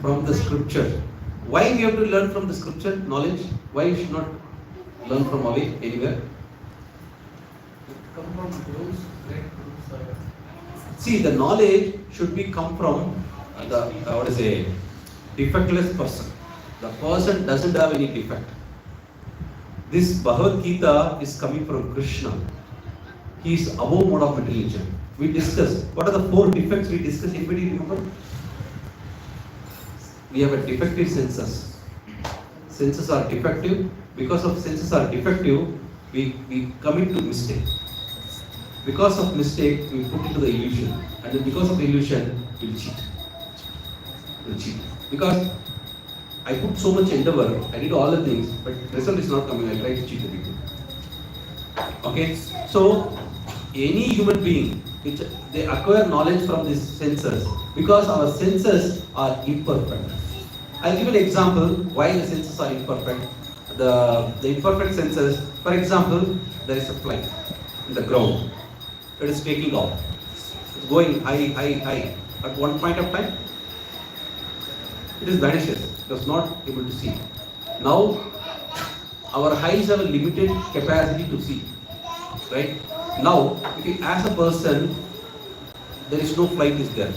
From the scripture. Why we have to learn from the scripture? Knowledge. Why you should not learn from away anywhere? Come from gurus, great gurus. See, the knowledge should be come from the defectless person. The person doesn't have any defect. This Bhagavad Gita is coming from Krishna. He is above mode of intelligence. We discussed. What are the 4 defects we discussed? Anybody remember? We have a defective senses. Senses are defective. Because of senses are defective, we commit to mistake. Because of mistake, we put into the illusion. And then because of illusion, we'll cheat. Because I put so much endeavor, I did all the things, but result is not coming. I try to cheat the people. Okay? So, any human being, they acquire knowledge from these senses because our senses are imperfect. I'll give an example why the senses are imperfect. The imperfect senses, for example, there is a flight in the ground. It is taking off. It's going high. At one point of time, it is vanishes. It was not able to see. Now, our eyes have a limited capacity to see. Right? Now, if you ask a person, there is no flight is there.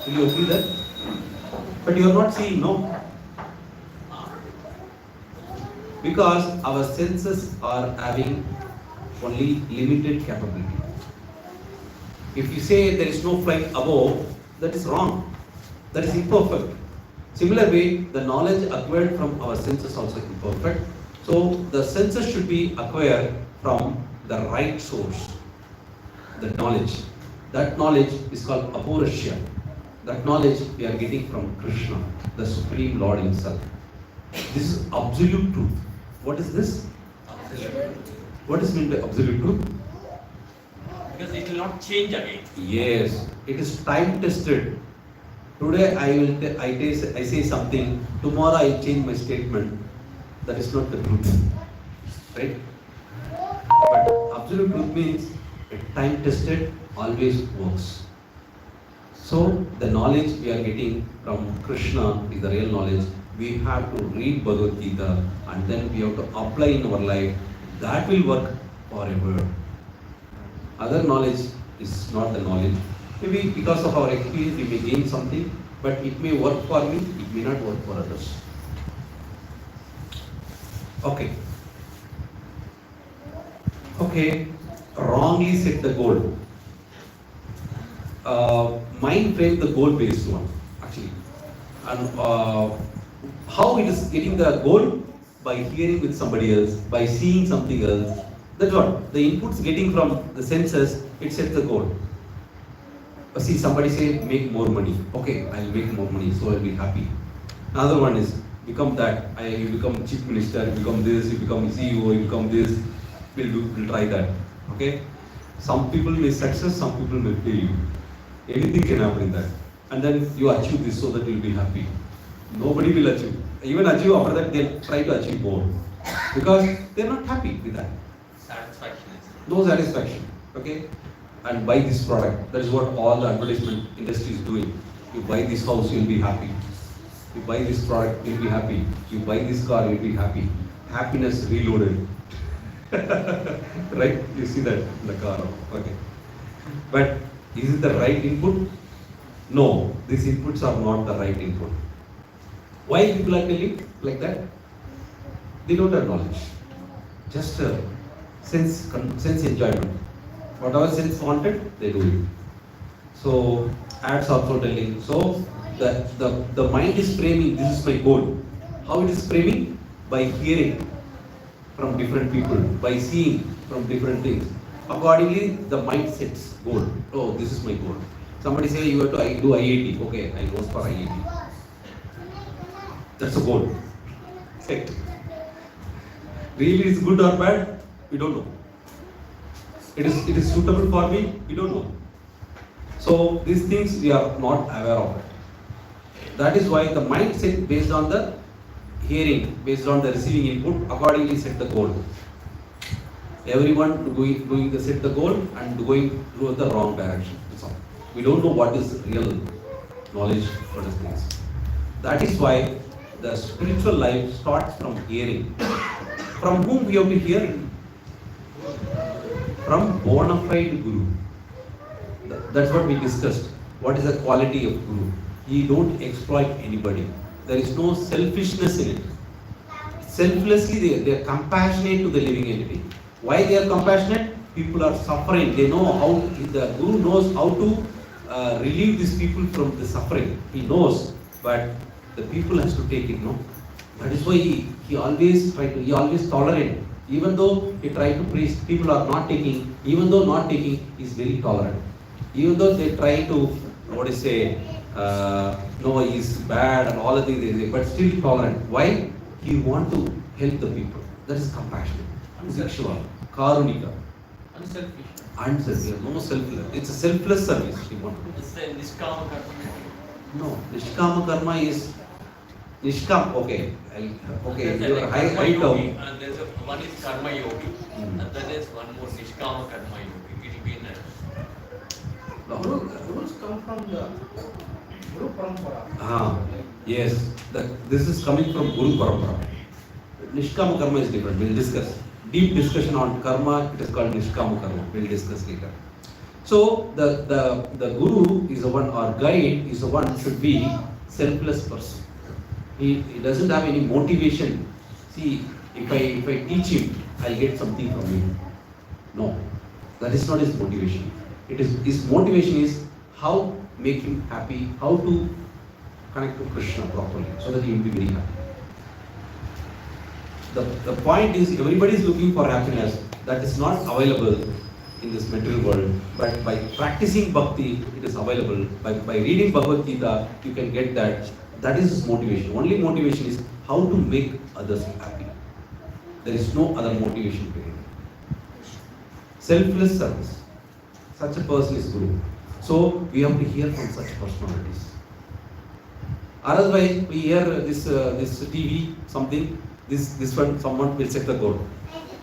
Will you agree that? But you are not seeing, no? Because our senses are having only limited capability. If you say there is no flight above, that is wrong. That is imperfect. Similar way, the knowledge acquired from our senses also imperfect. So the senses should be acquired from the right source, the knowledge. That knowledge is called aporashya. That knowledge we are getting from Krishna, the Supreme Lord Himself. This is absolute truth. What is this? Absolute. What is meant by absolute truth? Because it will not change again. Yes, it is time tested. Today I say something, tomorrow I will change my statement. That is not the truth. Right? But absolute truth means time tested always works. So the knowledge we are getting from Krishna is the real knowledge. We have to read Bhagavad Gita and then we have to apply in our life. That will work forever. Other knowledge is not the knowledge. Maybe because of our experience we may gain something, but it may work for me, it may not work for others. Okay, wrongly set the goal. Mind frame the goal based one, actually. And how it is getting the goal? By hearing with somebody else, by seeing something else. That's what. The inputs getting from the senses, it sets the goal. See, somebody say, make more money. Okay, I'll make more money, so I'll be happy. Another one is, become that. You become chief minister, you become this, you become CEO, you become this. We'll try that. Okay? Some people may success, some people may fail you. Anything can happen in that. And then you achieve this so that you'll be happy. Nobody will achieve. Even achieve after that, they'll try to achieve more. Because they're not happy with that. Satisfaction. No satisfaction. Okay? And buy this product. That is what all the advertisement industry is doing. You buy this house, you'll be happy. You buy this product, you'll be happy. You buy this car, you'll be happy. Happiness reloaded. Right? You see that in the car. Okay. But is it the right input? No. These inputs are not the right input. Why people are telling like that? They don't have knowledge. Just sense enjoyment. Whatever sense wanted, they do it. So ads also telling. So the mind is framing, this is my goal. How it is framing? By hearing from different people, by seeing from different things. Accordingly, the mind sets goal. Oh, this is my goal. Somebody say you have to do IIT. Okay, I go for IIT. That's a goal. Set. Really, it's good or bad? We don't know. It is suitable for me? We don't know. So these things we are not aware of it. That is why the mindset based on the hearing, based on the receiving input, accordingly set the goal. Everyone doing the set the goal and going through the wrong direction. That's all. We don't know what is real knowledge for these things. That is why the spiritual life starts from hearing. From whom we have to hear? From bona fide Guru. That's what we discussed. What is the quality of Guru? He don't exploit anybody. There is no selfishness in it. Selflessly they are compassionate to the living entity. Why they are compassionate? People are suffering. They know how, the Guru knows how to relieve these people from the suffering. He knows, but the people has to take it, no? That is why he always tolerant. Even though he try to preach, people are not taking, even though not taking, he is very tolerant. Even though they try to, no, he is bad and all the things they say, but still tolerant. Why? He want to help the people. That is compassion. Sexual, karunika. Unselfish. No selfless. It's a selfless service. He want to do. It's the Nishkama Karma. No, Nishkama karma is Nishkam. Okay, okay. You are high Yogi, down. and there's one is Karma Yogi, and then there's one more Nishkama Karma Yogi. It will be in Rules come from the Guru Parampara. Yes. This is coming from Guru Parampara. Nishkama karma is different. We'll discuss. Deep discussion on karma. It is called Nishkama karma. We'll discuss later. So the Guru is the one, or guide is the one, should be selfless person. He doesn't have any motivation. See, if I teach him, I'll get something from him. No, that is not his motivation. His motivation is how make him happy, how to connect to Krishna properly, so that he will be very happy. The point is, everybody is looking for happiness. That is not available in this material world. But by practicing bhakti, it is available. By reading Bhagavad Gita, you can get that. That is his motivation. Only motivation is how to make others happy. There is no other motivation behind it. Selfless service. Such a person is Guru. So we have to hear from such personalities. Otherwise, we hear this TV, something, this one, someone will set the goal.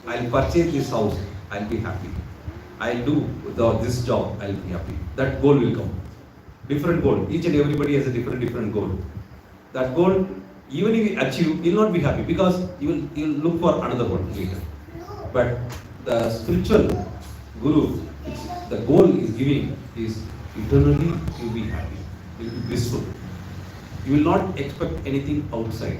I'll purchase this house, I'll be happy. I'll do this job, I'll be happy. That goal will come. Different goal. Each and everybody has a different goal. That goal, even if you achieve, you'll not be happy, because you'll look for another one later. But the spiritual Guru, which the goal is giving, is eternally you'll be happy. You'll be blissful. You will not expect anything outside.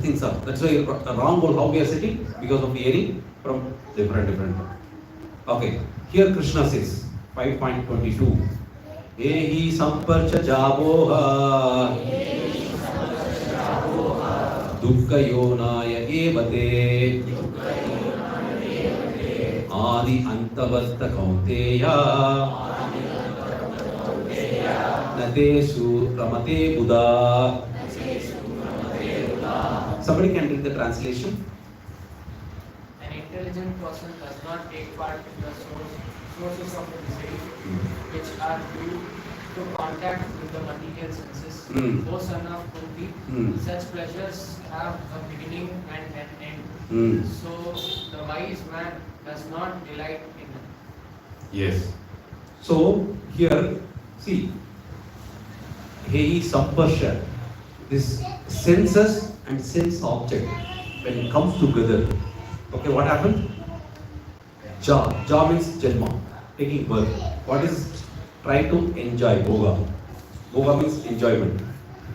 Things are. That's why a wrong goal, how we are setting? Because of hearing from different. Okay. Here Krishna says, 5.22. Ehi samparcha jaboha dukkha yonaya evate adi antavasta kaunteya natesu ramate buddha. Somebody can read the translation. An intelligent person does not take part in the sources of the desire, which are due to contact with the material senses. O son of Kunti, such pleasures have a beginning and an end. So the wise man does not delight in them. Yes. So here, see, Hei Samparsha, this senses and sense object, when it comes together, okay, what happened? Ja means Janma, taking birth. What is trying to enjoy? Bhoga means enjoyment.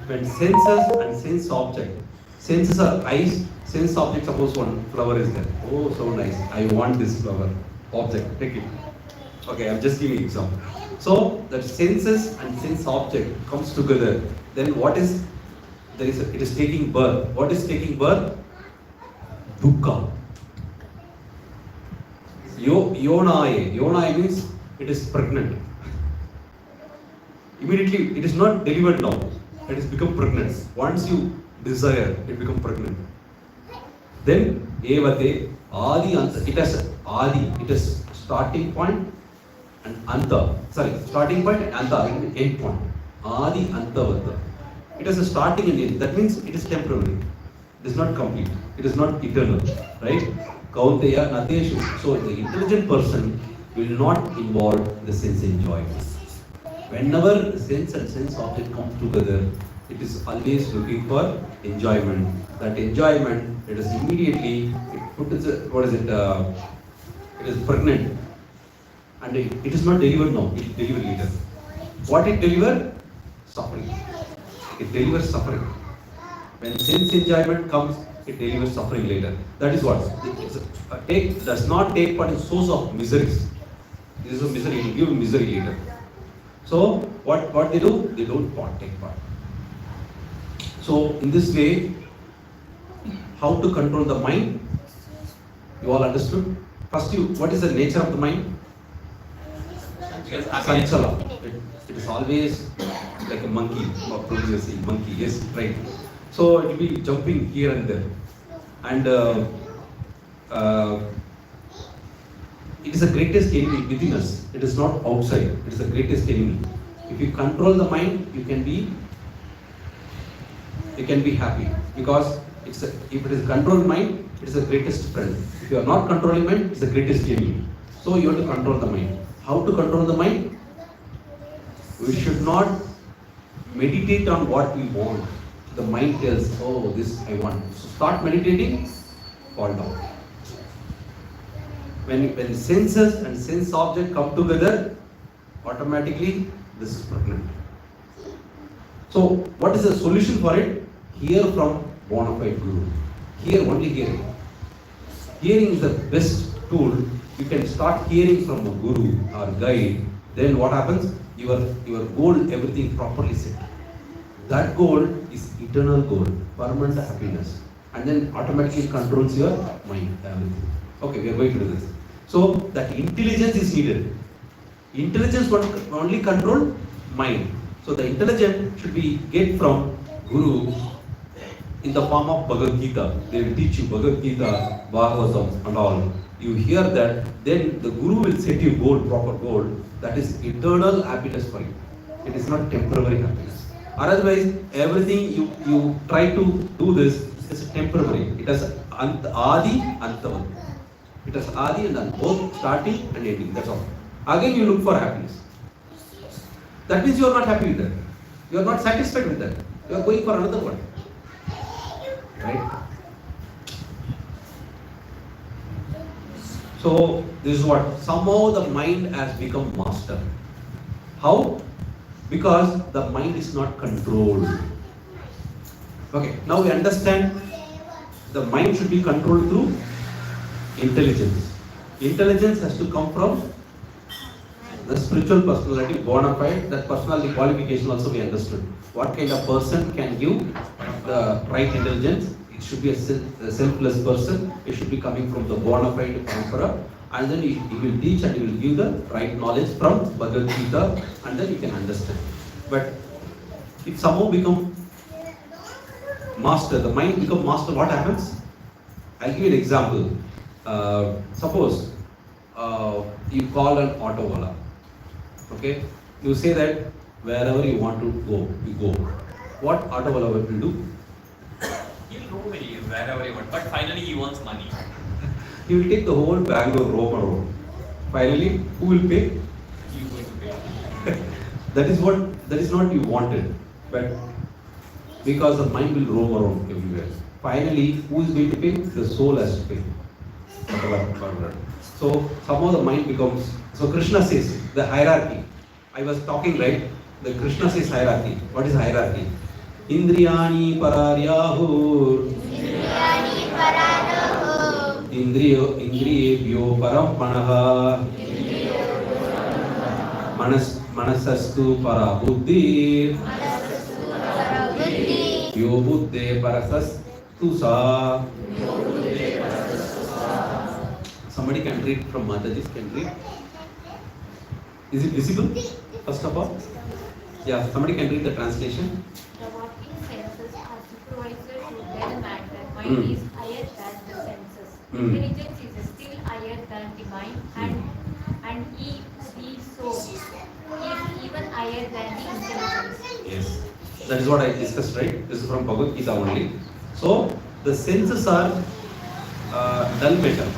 When senses and sense object, senses are eyes, sense object, suppose one flower is there. Oh, so nice. I want this flower. Object, take it. Okay, I'm just giving example. So that senses and sense object comes together. Then what is it is taking birth. What is taking birth? Dukkha. Yonae means it is pregnant. Immediately it is not delivered now. It has become pregnant. Once you desire, it becomes pregnant. Then evate adi anta. It has adi. It has starting point and anta. Sorry, starting point and anta, end point. Adi antavata. It has a starting and end. That means it is temporary. It is not complete. It is not eternal. Right? Kaunteya nateshu. So the intelligent person will not involve the sense enjoyment. Whenever sense and sense object come together, it is always looking for enjoyment. That enjoyment, it is immediately, it is pregnant. And it is not delivered now, it is delivered later. What it delivers? Suffering. It delivers suffering. When sense enjoyment comes, it delivers suffering later. That is what? It does not take part in source of miseries. This is a misery, it will give misery later. So, what they do? They don't take part. So, in this way, how to control the mind? You all understood? First, what is the nature of the mind? Sanchala. It is always like a monkey, or produces a monkey. Yes, right. So, it will be jumping here and there. And it is the greatest enemy within us. It is not outside. It is the greatest enemy. If you control the mind, you can be happy, because if it is a controlled mind, it is the greatest friend. If you are not controlling mind, it is the greatest enemy. So you have to control the mind. How to control the mind? We should not meditate on what we want. The mind tells, oh, this I want. So start meditating, fall down. When senses and sense object come together, automatically this is pregnant. So what is the solution for it? Hear from bona fide Guru. Hear, only hearing. Hearing is the best tool. You can start hearing from a Guru or guide. Then what happens? Your goal, everything properly set. That goal is eternal goal, permanent happiness. And then automatically controls your mind, everything. Okay, we are going to do this. So that intelligence is needed. Intelligence will only control mind. So the intelligence should be get from Guru in the form of Bhagavad Gita. They will teach you Bhagavad Gita, Bhagavatam and all. You hear that, then the Guru will set you goal, proper goal. That is eternal happiness for you. It is not temporary happiness. Otherwise, everything you try to do this is temporary. It has Adi and Antavat. It has Adi and Ant, both starting and ending. That's all. Again, you look for happiness. That means you are not happy with that. You are not satisfied with that. You are going for another one. Right? So, this is what? Somehow the mind has become master. How? Because the mind is not controlled. Okay, now we understand the mind should be controlled through intelligence. Intelligence has to come from the spiritual personality, bona fide. That personality qualification also we understood. What kind of person can give the right intelligence? It should be a selfless person. It should be coming from the bona fide parampara. And then he will teach and he will give the right knowledge from Bhagavad Gita, and then you can understand. But if somehow become master, the mind become master, what happens? I'll give you an example. Suppose you call an auto wala. Okay? You say that wherever you want to go, you go. What auto wala will do? He'll go wherever he wants, but finally he wants money. He will take the whole Bangalore roam around. Finally, who will pay? He's going to pay. That is not you wanted. But because the mind will roam around everywhere. Finally, who is going to pay? The soul has to pay. So somehow the mind becomes. So Krishna says the hierarchy. I was talking, right? The Krishna says hierarchy. What is hierarchy? Indriyani pararyahur. Indriyebhyo parampanaha. Manasastu para buddhi. Yo buddhe parasastu sa. Somebody can read from Mataji's can read. Is it visible? First of all? Yeah, somebody can read the translation. The walking senses are supervisor to well matter. Mind is higher than the senses. Intelligence is still higher than the mind, and the soul is even higher than the intelligence. Yes, that is what I discussed, right? This is from Bhagavad Gita only. So the senses are dull matter,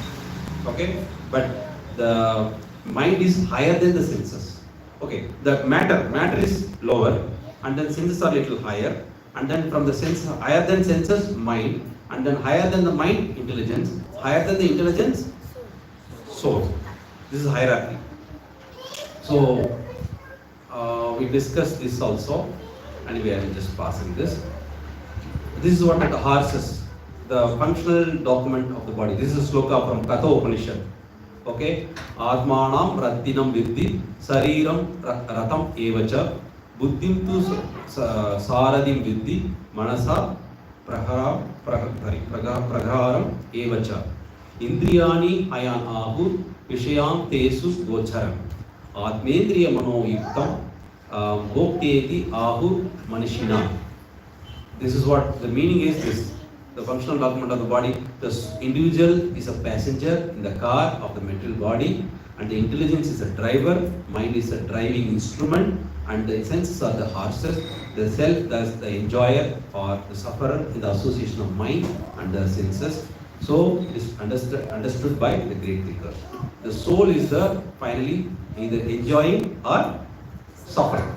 okay, but the mind is higher than the senses. Okay, the matter is lower, and then senses are little higher, and then from the sense higher than senses, mind, and then higher than the mind, intelligence, higher than the intelligence, soul. This is hierarchy. So we discussed this also, and we are just passing this. This is what the horses, the functional document of the body. This is a sloka from Katha Upanishad. Okay, Atmanam Rattinam Viddhi Sariram Ratam Evacha Buddhim tu Saradim Viddhi Manasa Pragaram Evacha Indriyani Ayan Ahur Vishayam Tesu Gocharam Atmendriya Mano Yuktam Bhokteti Ahur Manishina. This is what the meaning is. This the functional document of the body. The individual is a passenger in the car of the material body, and the intelligence is a driver, mind is a driving instrument, and the senses are the horses. The self, thus the enjoyer or the sufferer in the association of mind and the senses. So it is understood by the great thinker. The soul is the finally either enjoying or suffering.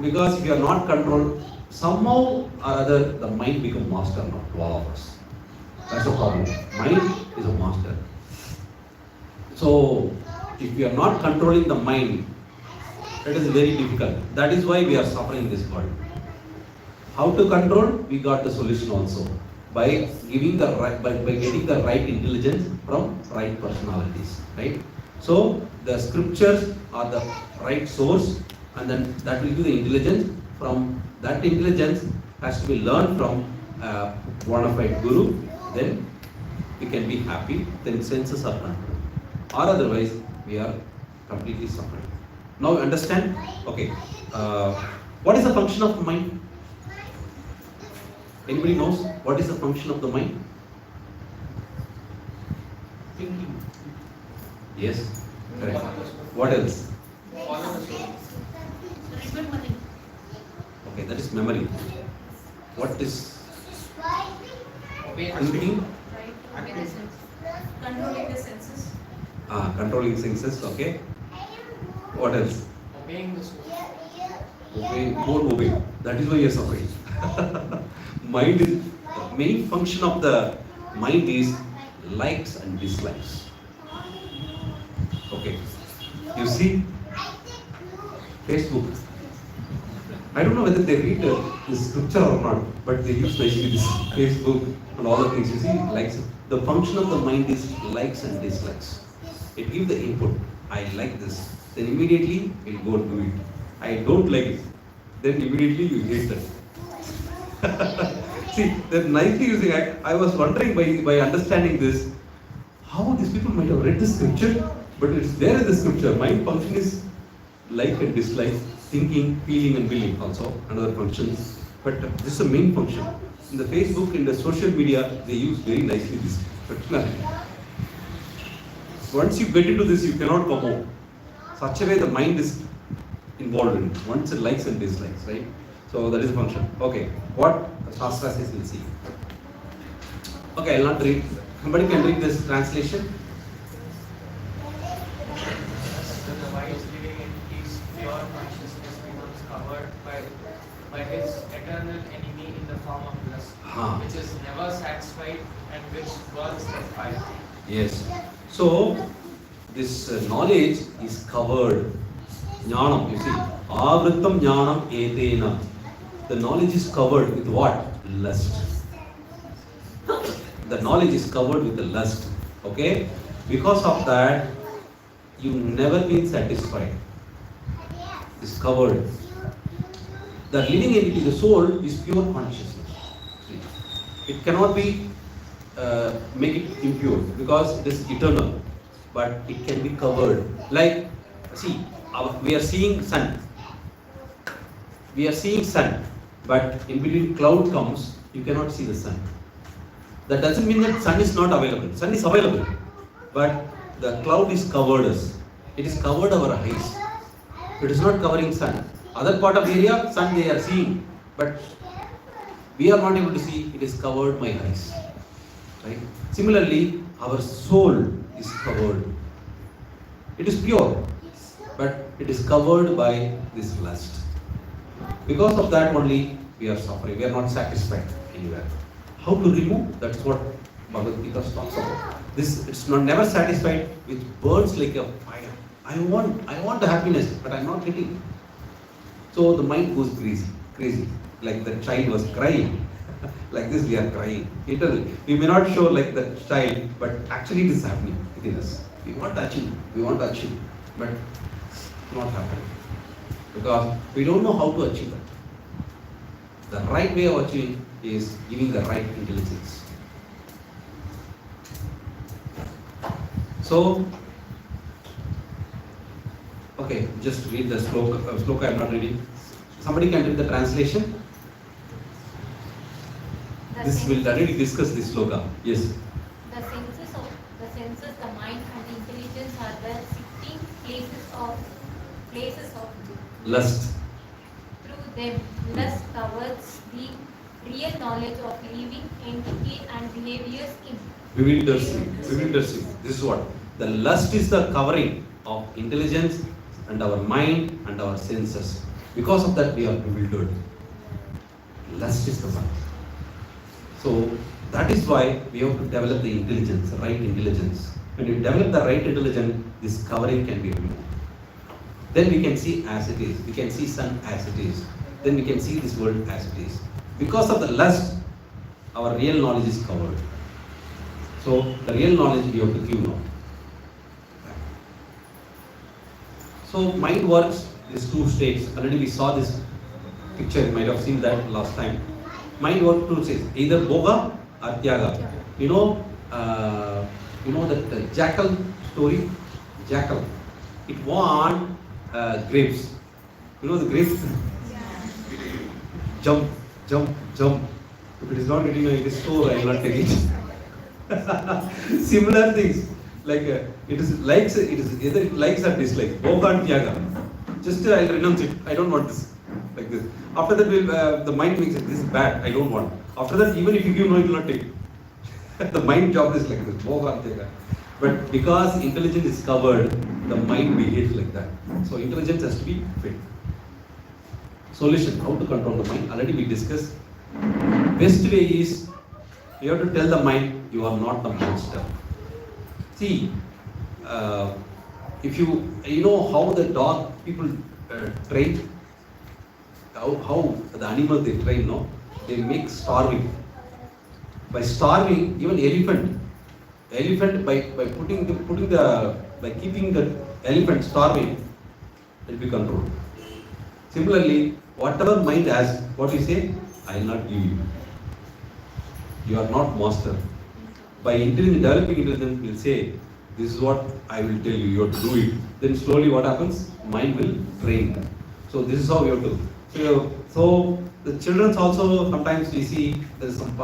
Because if you are not controlled, somehow or other the mind becomes master now to all of us. That's the problem. Mind is a master. So if we are not controlling the mind, it is very difficult. That is why we are suffering in this world. How to control? We got the solution also by giving the right, by getting the right intelligence from right personalities. Right. So the scriptures are the right source, and then that will give the intelligence. From that intelligence has to be learned from a bona fide guru. Then we can be happy. Then senses are controlled. Or otherwise we are completely suffering. Now understand? Okay. What is the function of the mind? Anybody knows what is the function of the mind? Thinking. Yes. Correct. What else? Remembering. Okay, that is memory. What is Obey the thinking? Right? Obey the senses. Controlling the senses. Controlling senses. Okay. What else? obeying the soul. Obey, don't obey. That is why you are suffering. Mind is the main function of the mind is likes and dislikes. Okay. You see, Facebook. I don't know whether they read the scripture or not, but they use nicely this Facebook and all the things. You see, likes. The function of the mind is likes and dislikes. It gives the input. I like this. Then immediately we'll go do it. I don't like it. Then immediately you hate that. See, they're nicely using. I was wondering by understanding this, how these people might have read the scripture, but it's there in the scripture. Mind function is like and dislike, thinking, feeling and willing also, another function. But this is the main function. In the Facebook, in the social media, they use very nicely this functionality. Once you get into this, you cannot come out. Such a way the mind is involved in it. Once it likes and dislikes, right? So that is the function. Okay, what Shastra says, we'll see. Okay, I'll not read. Somebody can read this translation. The wise living entity's pure consciousness becomes covered by his eternal enemy in the form of lust, which is never satisfied and which burns the fire. Yes. So this knowledge is covered. Jnanam, you see. Avritam jnanam etena. The knowledge is covered with what? Lust. The knowledge is covered with the lust. Okay? Because of that, you never been satisfied. is covered. The living entity, the soul, is pure consciousness. See, it cannot be make it impure because it is eternal, but it can be covered. Like, see, we are seeing sun. We are seeing sun, but in between cloud comes, you cannot see the sun. That doesn't mean that sun is not available. Sun is available, but the cloud is covered us. It is covered our eyes. It is not covering sun. Other part of area, sun they are seeing, but we are not able to see. It is covered my eyes. Right? Similarly, our soul is covered. It is pure, but it is covered by this lust. Because of that only we are suffering. We are not satisfied anywhere. How to remove? That's what Bhagavad Gita talks about. This it's not never satisfied, which burns like a fire. I want the happiness, but I'm not getting it. So the mind goes crazy. Like the child was crying. Like this we are crying. We may not show like the child, but actually it is happening within us. We want to achieve, but it's not happening. Because we don't know how to achieve that. The right way of achieving is giving the right intelligence. So, okay, just read the sloka. I am not reading. Somebody can read the translation. This will already discuss this sloka. Yes. The senses, the mind and the intelligence are the 16 places of Lust. through them, lust towards the real knowledge of living entity and behaviors in Bewildersing. This is what? The lust is the covering of intelligence and our mind and our senses. Because of that we are bewildered. Lust is the one. So that is why we have to develop the intelligence, the right intelligence. When you develop the right intelligence, this covering can be removed. Then we can see as it is. We can see sun as it is. Then we can see this world as it is. Because of the lust, our real knowledge is covered. So the real knowledge we have to give now. So mind works these two states. Already we saw this picture. You might have seen that last time. Mind works two states, either bhoga or tyaga. You know that jackal story. Jackal. It want grapes. You know the grapes? Jump. If it is not getting in the store, I will not take it. Similar things. Like it is either it likes or dislikes. Bhoga and tyaga. Just I will renounce it. I don't want this. Like this. After that, the mind makes it. This is bad. I don't want. After that, even if you give no, it will not take it. The mind job is like this. Bhoga and tyaga. But because intelligence is covered, the mind behaves like that. So intelligence has to be fit. Solution: how to control the mind? Already we discussed. Best way is you have to tell the mind you are not the monster. See, if you know how the dog people train, how the animals they train, no, they make starving. By starving, even elephant by keeping the elephant starving, it will be controlled. Similarly, whatever mind has, what you say, I will not give you. You are not master. By developing intelligence, we will say, this is what I will tell you, you have to do it. Then slowly what happens? Mind will train. So this is how you have to. So the children also, sometimes we see there is some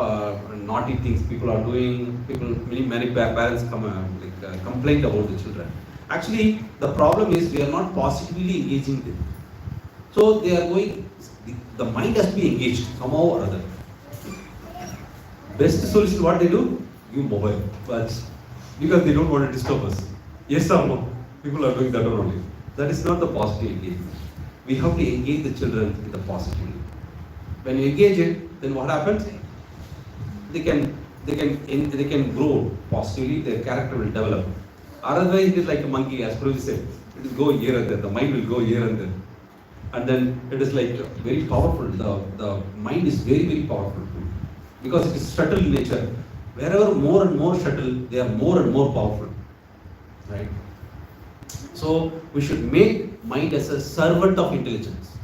naughty things people are doing. Many parents complain about the children. Actually, the problem is we are not positively engaging them. So they are going, the mind has to be engaged somehow or other. Best solution, what they do? Give mobile. But because they don't want to disturb us. Yes or no? People are doing that only. That is not the positive engagement. We have to engage the children in the positivity. When you engage it, then what happens? They can grow positively. Their character will develop. Otherwise, it is like a monkey, as Prabhuji said. It will go here and there. The mind will go here and there. And then it is like very powerful. The mind is very, very powerful. Because it is subtle in nature. Wherever more and more subtle, they are more and more powerful. Right? So we should make mind as a servant of intelligence.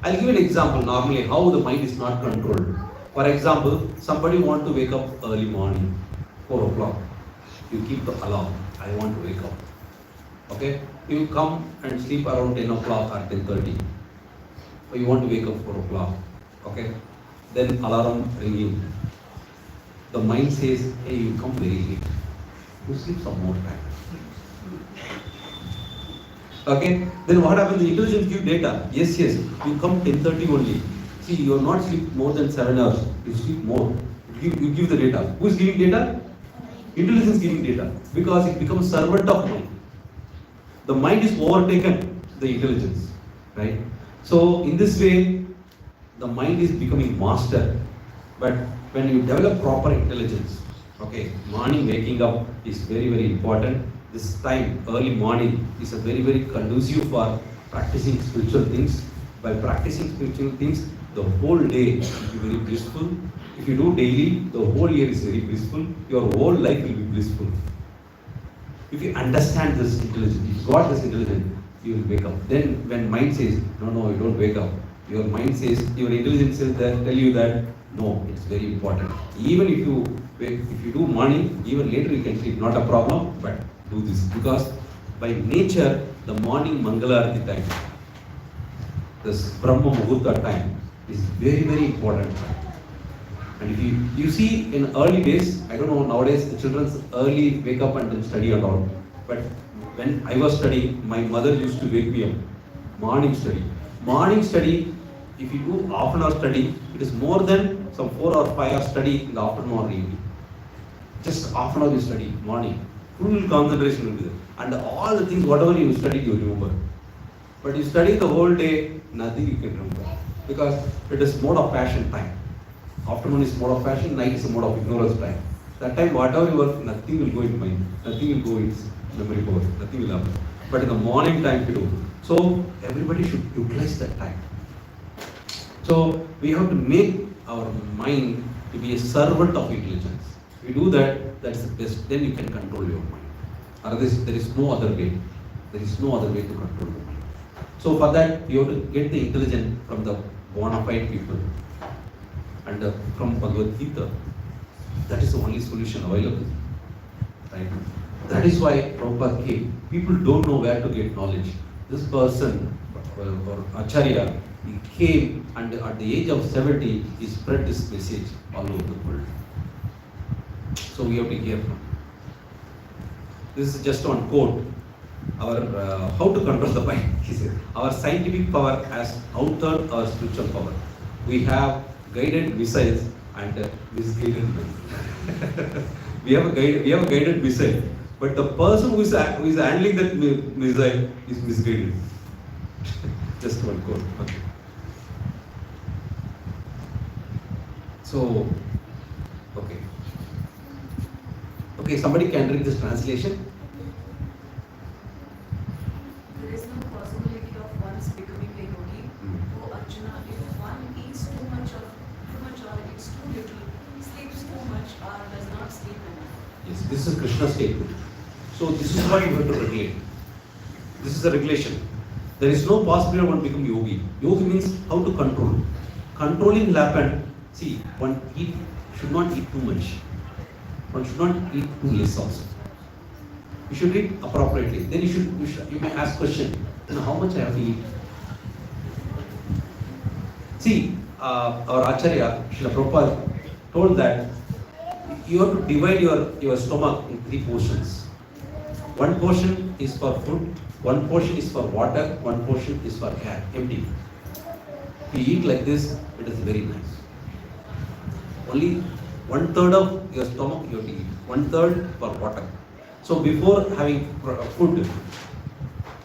I'll give an example normally how the mind is not controlled. For example, somebody want to wake up early morning, 4 o'clock. You keep the alarm, I want to wake up. Okay? You come and sleep around 10 o'clock or 10:30. Or you want to wake up 4 o'clock. Okay? Then alarm ringing. The mind says, hey, you come very late. You sleep some more time. Okay? Then what happens? The intelligence gives data. Yes, you come 10:30 only. See, you are not sleep more than 7 hours. You sleep more. You give the data. Who is giving data? Intelligence giving data. Because it becomes servant of mind. The mind is overtaken the intelligence. Right? So in this way, the mind is becoming master. But when you develop proper intelligence, okay, morning waking up is very, very important. This time, early morning, is a very, very conducive for practicing spiritual things. By practicing spiritual things, the whole day will be very blissful. If you do daily, the whole year is very blissful. Your whole life will be blissful. If you understand this intelligence, if you got this intelligence, you will wake up. Then when mind says, no, you don't wake up. Your mind says, your intelligence says that, tell you that, no, it's very important. Even if you do morning, even later you can sleep, not a problem, but do this. Because by nature, the morning Mangalarati time, this Brahma Muhurta time, is very, very important. And if you see in early days, I don't know, nowadays the children's early wake up and then study and all. But when I was studying, my mother used to wake me up. Morning study. Morning study, if you do half an hour study, it is more than some 4 or 5 hours study in the afternoon or evening. Just half an hour you study, morning. Full concentration will be there. And all the things, whatever you studied, you remember. But you study the whole day, nothing you can remember. Because it is mode of passion time. Afternoon is mode of passion, night is a mode of ignorance time. That time, whatever you work, nothing will go in mind. Nothing will go in memory power. Nothing will happen. But in the morning time to do. So, everybody should utilize that time. So, we have to make our mind to be a servant of intelligence. If you do that, that's the best. Then you can control your mind. Otherwise, there is no other way. There is no other way to control the mind. So, for that, you have to get the intelligence from the bona fide people. And from Bhagavad Gita. That is the only solution available. Right? That is why Prabhupada came. People don't know where to get knowledge. This person, or Acharya, he came and at the age of 70, he spread this message all over the world. So we have to hear from. This is just on quote. Our how to control the mind. He said, our scientific power has outturned our spiritual power. We have guided missiles and misguided men. we have a guided missile, but the person who is handling that missile is misguided. Just one quote. Okay. So, okay. Somebody can read this translation. There is no possibility of one's becoming a yogi. Oh Arjuna, if one eats too much or eats too little, sleeps too much or does not sleep enough. Yes, this is Krishna's statement. So this is what you have to regulate. This is a regulation. There is no possibility of one become yogi. Yogi means how to control. Controlling will happen. See, one should not eat too much. One should not eat too less also. You should eat appropriately. Then you may ask question, how much I have to eat? See, our Acharya, Srila Prabhupada, told that you have to divide your stomach in 3 portions. One portion is for food, one portion is for water, one portion is for air, empty. If you eat like this, it is very nice. Only 1/3 of your stomach you have to eat, 1/3 for water. So before having food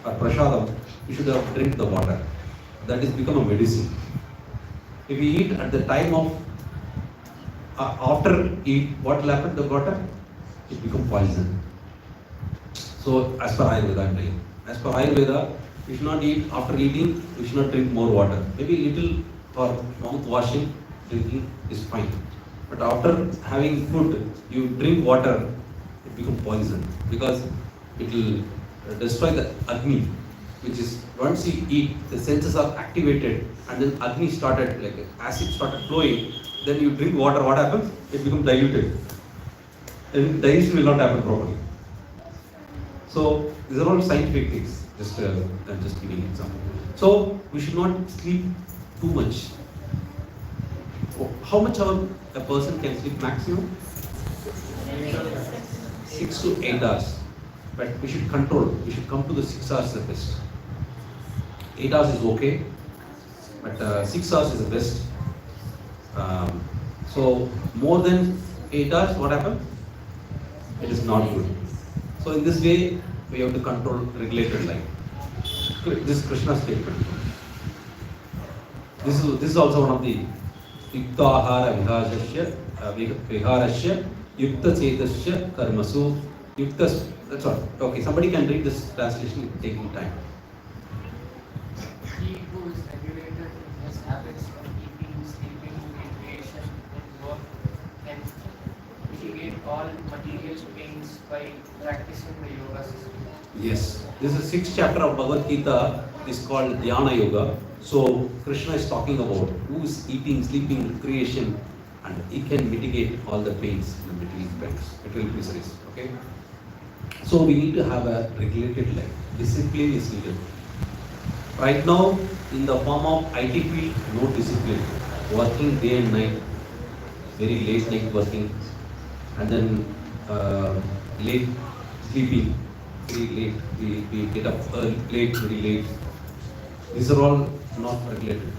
or prasadam, you should have drink the water. That is become a medicine. If you eat at the time of after eat, what will happen to the water? It become poison. So as per Ayurveda, I'm telling. As per Ayurveda, you should not eat after eating. You should not drink more water. Maybe little for mouth washing, drinking is fine. But after having food, you drink water, it becomes poison because it will destroy the Agni, which is once you eat, the senses are activated, and then Agni started, like acid started flowing. Then you drink water, what happens? It becomes diluted. And digestion will not happen properly. So these are all scientific things. I'm just giving an example. So we should not sleep too much. How much hour a person can sleep maximum? 6 to 8 hours. But we should control. We should come to the 6 hours the best. 8 hours is okay, but 6 hours is the best. So more than 8 hours, what happens? It is not good. So in this way, we have to control regulated life. This is Krishna's statement. This is also one of the Yukta Ahara Viharasya Yukta Chetasya Karmasu Yukta. That's all. Okay, somebody can read this translation taking time. He who is regulated in his habits of eating, sleeping, recreation, and work can mitigate all material pains by practicing the yoga system. Yes, this is 6th chapter of Bhagavad Gita is called Dhyana Yoga. So Krishna is talking about who is eating, sleeping, recreation, and he can mitigate all the pains in the material miseries. Okay. So we need to have a regulated life. Discipline is needed. Right now, in the form of IT field, no discipline. Working day and night, very late night working, and then late sleeping, very late. We get up early, late, very late. These are all not regulated.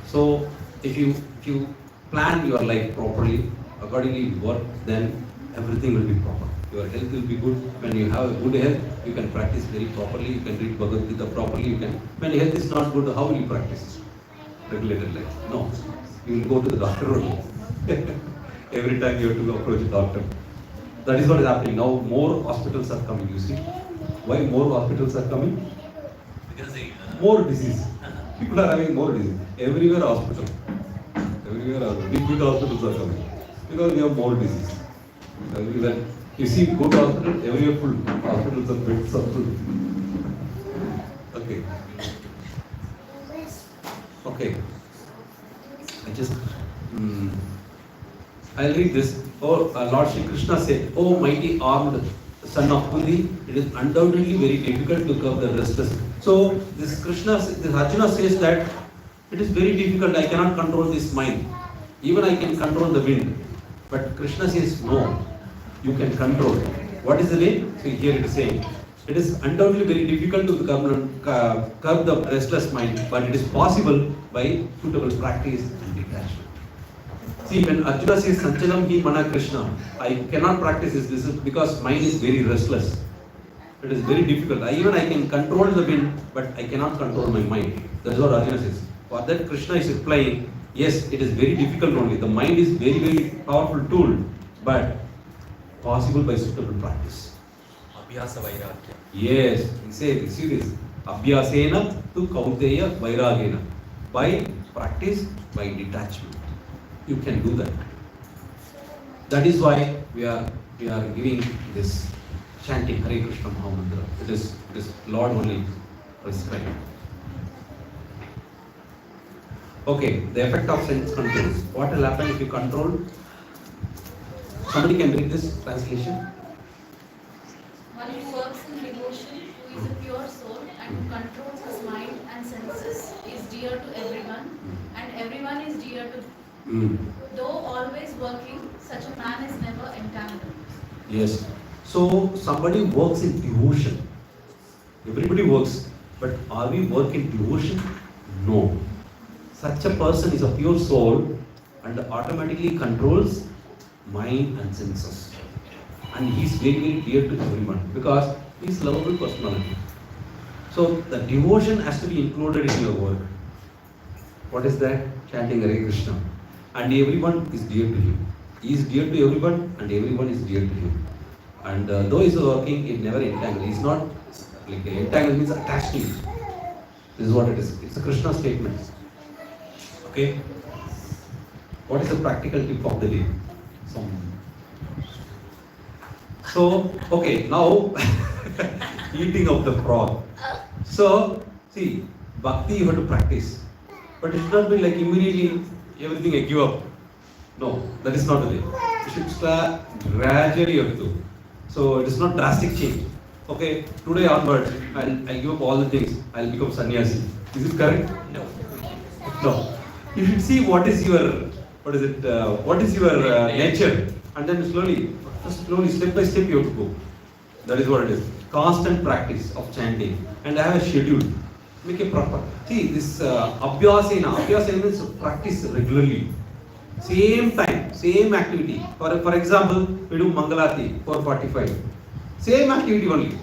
So if you plan your life properly, accordingly work, then everything will be proper. Your health will be good. When you have a good health, you can practice very properly. You can read Bhagavad Gita properly. When health is not good, how will you practice regulated life? No, you will go to the doctor only. Every time you have to approach a doctor. That is what is happening now. More hospitals are coming. You see, why more hospitals are coming? Because More disease. People are having more disease. Everywhere hospital. Everywhere big hospitals are coming because we have more disease. Everywhere. You see good hospital, everywhere full. Hospitals are beds are full. Okay. Okay. I just I'll read this. Oh, Lord Shri Krishna said, "Oh mighty armed son of Kuli, it is undoubtedly very difficult to curb the restless." So this Arjuna says that it is very difficult. I cannot control this mind. Even I can control the wind, but Krishna says no. You can control. What is the way? So here it is saying, it is undoubtedly very difficult to curb the restless mind, but it is possible by suitable practice and detachment. See, when Arjuna says Sanchalam hi mana Krishna, I cannot practice this. This is because mind is very restless. It is very difficult. I can control the wind, but I cannot control my mind. That is what Arjuna says. For that Krishna is replying, yes, it is very difficult only. The mind is very, very powerful tool, but possible by suitable practice. Abhyasa Vairagya. Yes, he says, see this. Abhyasena tu kauteya vairagena. By practice, by detachment. You can do that. That is why we are giving this chanting Hare Krishna Mahamantra. It is Lord only prescribed. Okay, the effect of sense control. What will happen if you control? Somebody can read this translation. One who works in devotion, who is a pure soul and who controls his mind and senses, is dear to everyone, and everyone is dear to him. Though always working, such a man is never entangled. Yes. So somebody works in devotion. Everybody works, but are we working devotion? No. Such a person is a pure soul and automatically controls mind and senses. And he is very, very dear to everyone because he is lovable personality. So the devotion has to be included in your work. What is that? Chanting Hare Krishna. And everyone is dear to him. He is dear to everyone and everyone is dear to him. And though he is working, it never entangles. He is not like entangled means attached to you. This is what it is. It's a Krishna statement. Okay? What is the practical tip of the day? So, okay, now eating of the frog. So, see, bhakti you have to practice. But it should not be like immediately everything I give up. No, that is not the way. You should start gradually you have to. So it is not drastic change. Okay, today onwards, I'll give up all the things. I'll become sannyasi. Is it correct? No. No. You should see what is your nature, and then slowly, step by step, you have to go. That is what it is. Constant practice of chanting, and I have a schedule. Make a proper. See this abhyasena. Abhyasena means practice regularly. Same time, same activity. For example, we do Mangalati 4:45. Same activity only.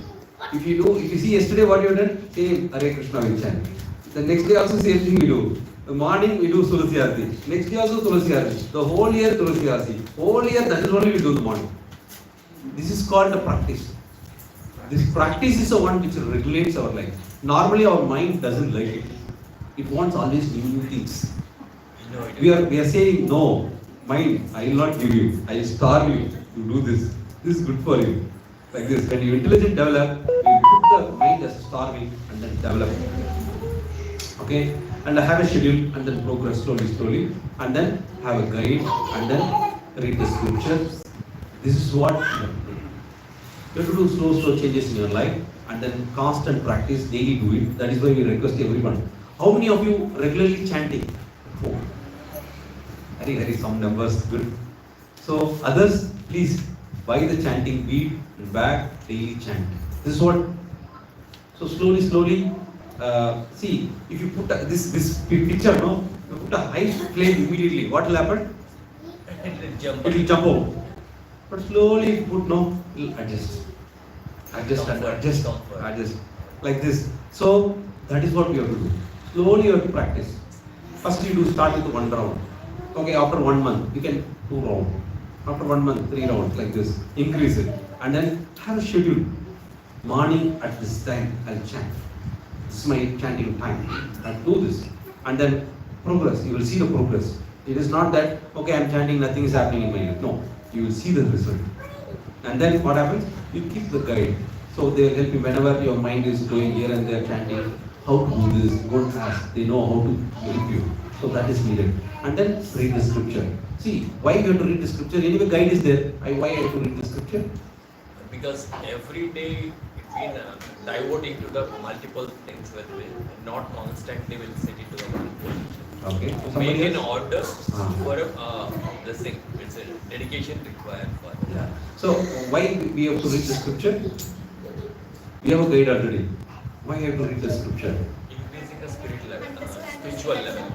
If you see yesterday what you have done, same Hare Krishna will chant. The next day also same thing we do. The morning we do Tulasi Arati. Next day also Tulasi Arati. The whole year Tulasi Arati. Whole year that is only we do in the morning. This is called a practice. This practice is the one which regulates our life. Normally our mind doesn't like it. It wants always new things. No, We are saying no, mind, I will not give you. I will starve you to do this. This is good for you. Like this. When you intelligent develop, you put the mind as starving and then develop. Okay? And have a schedule and then progress slowly, and then have a guide and then read the scriptures. This is what you have to do. Slow changes in your life and then constant practice, daily do it. That is why we request everyone. How many of you regularly chanting? Oh. Very some numbers, good. So others, please buy the chanting bead and bag, daily chant. This is what. So slowly. See, if you put this picture, no, you put a high flame immediately. What will happen? It will jump out. But slowly, if you put no, it will adjust, adjust, like this. So that is what we have to do. Slowly, you have to practice. First, you do start with 1 round. Okay, after 1 month, you can 2 rounds. After 1 month, 3 rounds, like this. Increase it. And then have a schedule. Morning at this time, I'll chant. This is my chanting time. I'll do this. And then progress. You will see the progress. It is not that, okay, I'm chanting, nothing is happening in my life. No. You will see the result. And then what happens? You keep the guide. So they will help you whenever your mind is going here and there chanting. How to do this? Don't ask. They know how to help you. So that is needed. And then read the scripture. See, why you have to read the scripture? Anyway, guide is there. Why I have to read the scripture? Because every day it's been diverting to the multiple things with not constantly will set it to the one point. Okay. To make an order for the thing, it's a dedication required for it. Yeah. So why we have to read the scripture? We have a guide already. Why have to read the scripture? Increasing the spiritual level.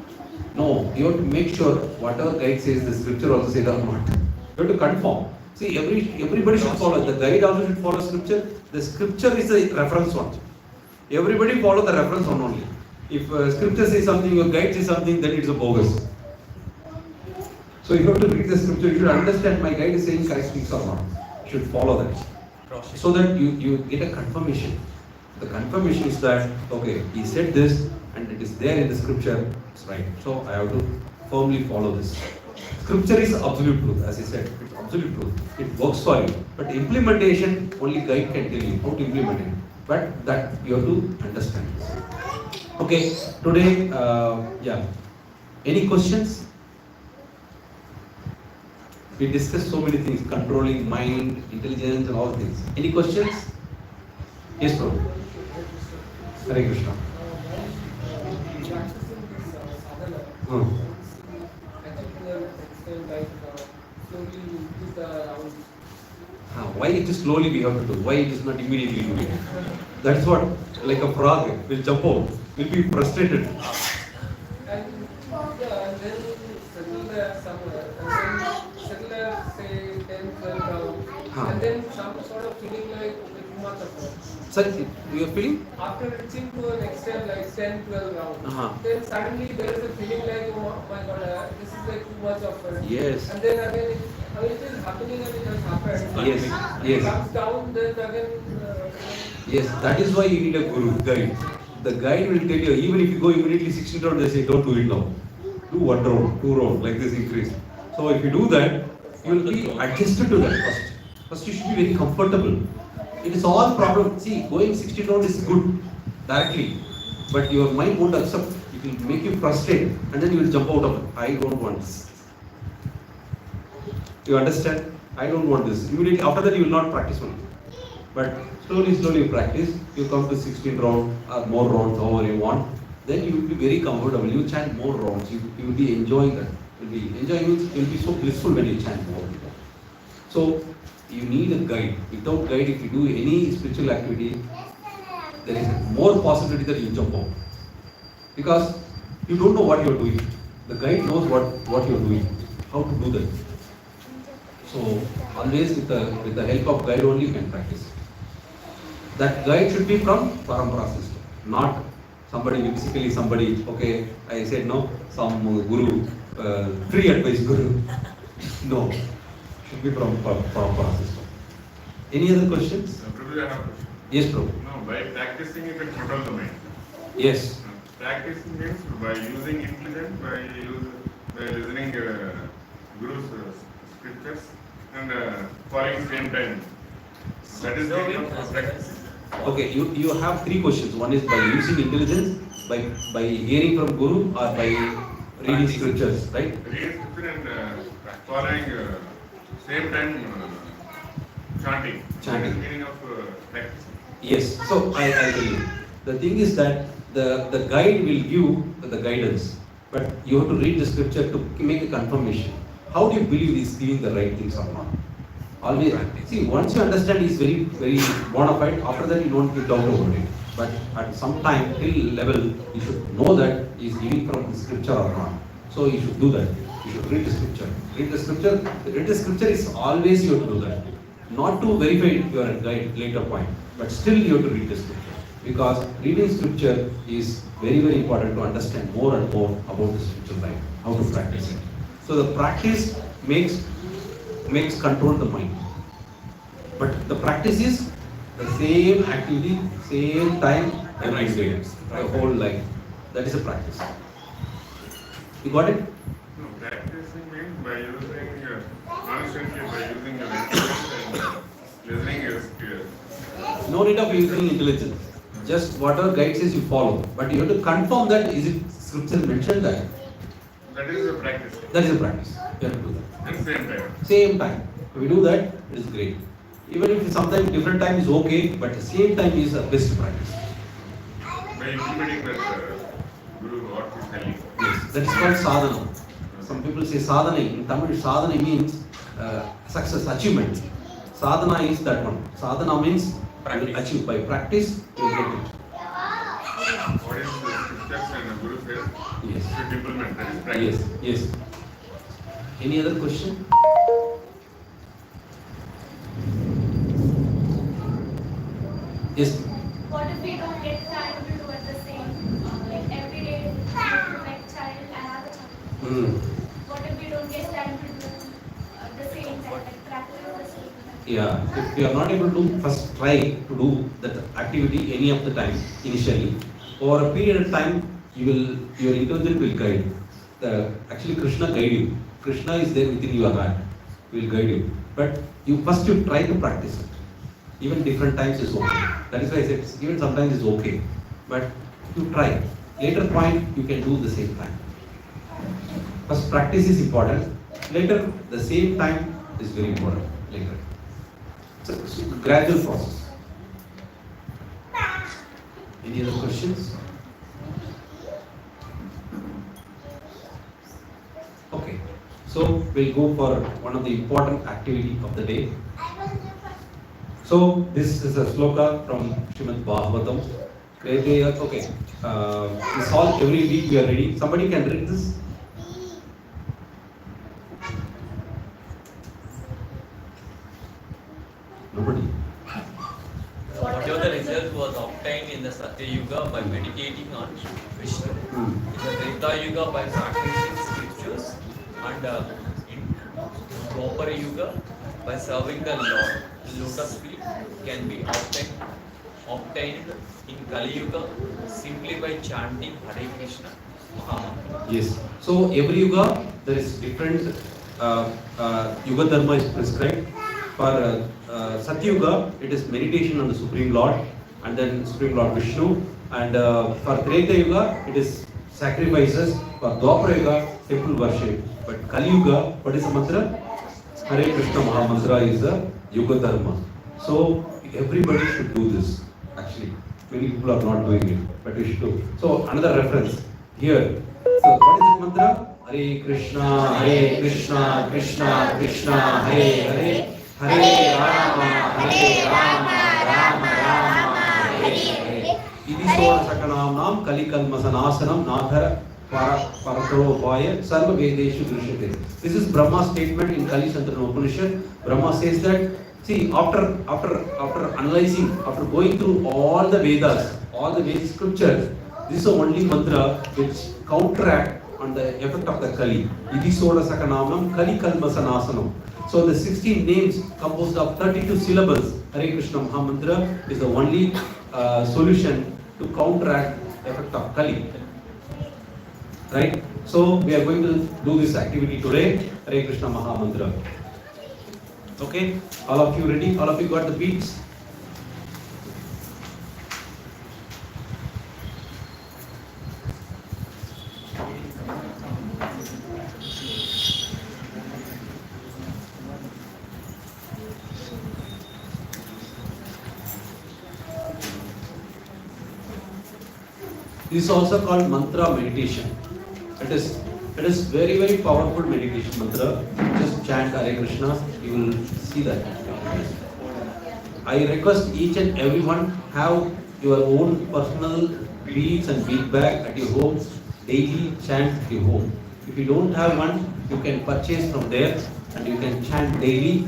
No, you have to make sure whatever guide says the scripture also says or not. You have to confirm. See, everybody should follow. The guide also should follow scripture. The scripture is the reference one. Everybody follow the reference one only. If scripture says something, your guide says something, then it's a bogus. So you have to read the scripture. You should understand my guide is saying correct things or not. You should follow that. So that you get a confirmation. The confirmation is that, okay, he said this and it is there in the scripture, it's right. So I have to firmly follow this. Scripture is absolute truth, as I said, it's absolute truth. It works for you. But implementation, only guide can tell you how to implement it. But that you have to understand. Okay, today, yeah. Any questions? We discussed so many things, controlling mind, intelligence and all things. Any questions? Yes, bro. Hare Krishna. Why it is slowly we have to do? Why it is not immediately doing it? That's what, like a frog will jump out, will be frustrated. And then settle there somewhere, and then settle there, say 10, 12 rounds, and then some sort of feeling like too much of it. Sir, you are feeling? After reaching to an extent like 10, 12 rounds, then suddenly there is a feeling like, oh my god, this is like too much of it. Yes. And then again, it is happening and it has happened. Yes, It comes down, then again. Yes, that is why you need a guru, guide. The guide will tell you, even if you go immediately 16 rounds, they say, don't do it now. Do 1 round, 2 rounds, like this increase. So if you do that, you will be adjusted to that first. First you should be very comfortable. It is all problem. See, going 16 round is good directly, but your mind won't accept. It will make you frustrated, and then you will jump out of it. I don't want this. You understand? I don't want this. Immediately after that, you will not practice only. But slowly you practice. You come to 16 round or more rounds, however you want. Then you will be very comfortable. You chant more rounds. You will be enjoying that. You will be enjoying it. You will be so blissful when you chant more. So you need a guide. Without guide, if you do any spiritual activity, there is more possibility that you jump out. Because you don't know what you are doing. The guide knows what you are doing, how to do that. So always with the help of guide only you can practice. That guide should be from parampara system, not somebody, basically somebody, okay, I said no, some guru, free advice guru. No, should be from parampara system. Any other questions? Prabhu, I have a question. Yes, Prabhu. No, by practicing it, it controls the mind. Yes. Practicing means by using intelligence, by listening Guru's scriptures and following same time. That is the kind of practice. Okay, you have three questions. One is by using intelligence, by hearing from Guru, or by reading scriptures, right? Reading scripture and following same time chanting. That is the meaning of practice. Yes. So I tell you. The thing is that the guide will give the guidance, but you have to read the scripture to make a confirmation. How do you believe he's giving the right things or not? Always see, once you understand he's very bona fide, after that you don't get doubt about it. But at some time, till level, you should know that he's giving from the scripture or not. So you should do that. You should read the scripture. Read the scripture. Read the scripture is always you have to do that. Not to verify your guide later point, but still you have to read the scripture. Because reading scripture is very important to understand more and more about the spiritual life, how to practice it. So the practice makes control the mind. But the practice is the same activity, same time, every day, the whole life. That is a practice. You got it? No, practicing means by using constantly by using your intelligence and listening your ears. No need of using intelligence. Just whatever guide says you follow. But you have to confirm that is it scripture mentioned that. That is a practice. That is a practice. You have to do that. And same time. Same time. If we do that, it is great. Even if sometimes different time is okay, but the same time is the best practice. By implementing that Guru what is telling. Yes, that is called sadhana. Some people say sadhana. In Tamil, sadhana means success, achievement. Sadhana is that one. Sadhana means achieve by practice, you will get it. What is the scriptures and the Guru says? Yes. Should implement. That is practice. Yes. Any other question? Yes. What if we don't get time to do at the same, like every day, like child and other child? What if we don't get time to do the same time, like practice the same time? Yeah, if you are not able to first try to do that activity any of the time initially, over a period of time, your intelligence will guide. Actually, Krishna guide you. Krishna is there within your heart. He will guide you. But you try to practice it. Even different times is okay. That is why I said even sometimes is okay. But you try. Later point you can do the same time. First practice is important. Later the same time is very important. Later. It's a gradual process. Any other questions? Okay. So we'll go for one of the important activity of the day. So this is a sloka from Srimad Bhagavatam. Okay. This all every week we are reading. Somebody can read this? Nobody. Whatever the result was obtained in the Satya Yuga by meditating on Vishnu, in the Treta Yuga by practicing scriptures, and in Dwapara Yuga by serving the Lord, lotus feet can be obtained in Kali Yuga simply by chanting Hare Krishna Mahamantra. Yes. So every yuga there is different yuga dharma is prescribed. For Satyuga, it is meditation on the Supreme Lord, and then Supreme Lord Vishnu. And for Treta Yuga, it is sacrifices. For Dwapara Yuga, temple worship. But Kali Yuga, what is the mantra? Hare Krishna Maha Mantra is the Yuga Dharma. So everybody should do this. Actually, many people are not doing it, but we should do. So another reference here. So what is the mantra? Hare Krishna, Krishna Krishna, Hare Hare, Hare Rama, Rama Rama, Hare Hare. Idisora Sakanam Kali Kalmasanasanam Nadhara Paratrovaya Sarva Vedeshu Drishate. This is Brahma's statement in Kali Santana Upanishad. Brahma says that, see, after analyzing, after going through all the Vedas, all the Vedic scriptures, this is the only mantra which counteract on the effect of the Kali. Idisora Sakanam Kali Kalmasanasanam. So the 16 names composed of 32 syllables, Hare Krishna Maha Mantra, is the only solution to counteract the effect of Kali. Right? So we are going to do this activity today, Hare Krishna Maha Mantra. Okay? All of you ready? All of you got the beats? This is also called mantra meditation. It is very, very powerful meditation mantra. Just chant Hare Krishna, you will see that. I request each and everyone have your own personal beats and feedback at your home. Daily chant at your home. If you don't have one, you can purchase from there and you can chant daily.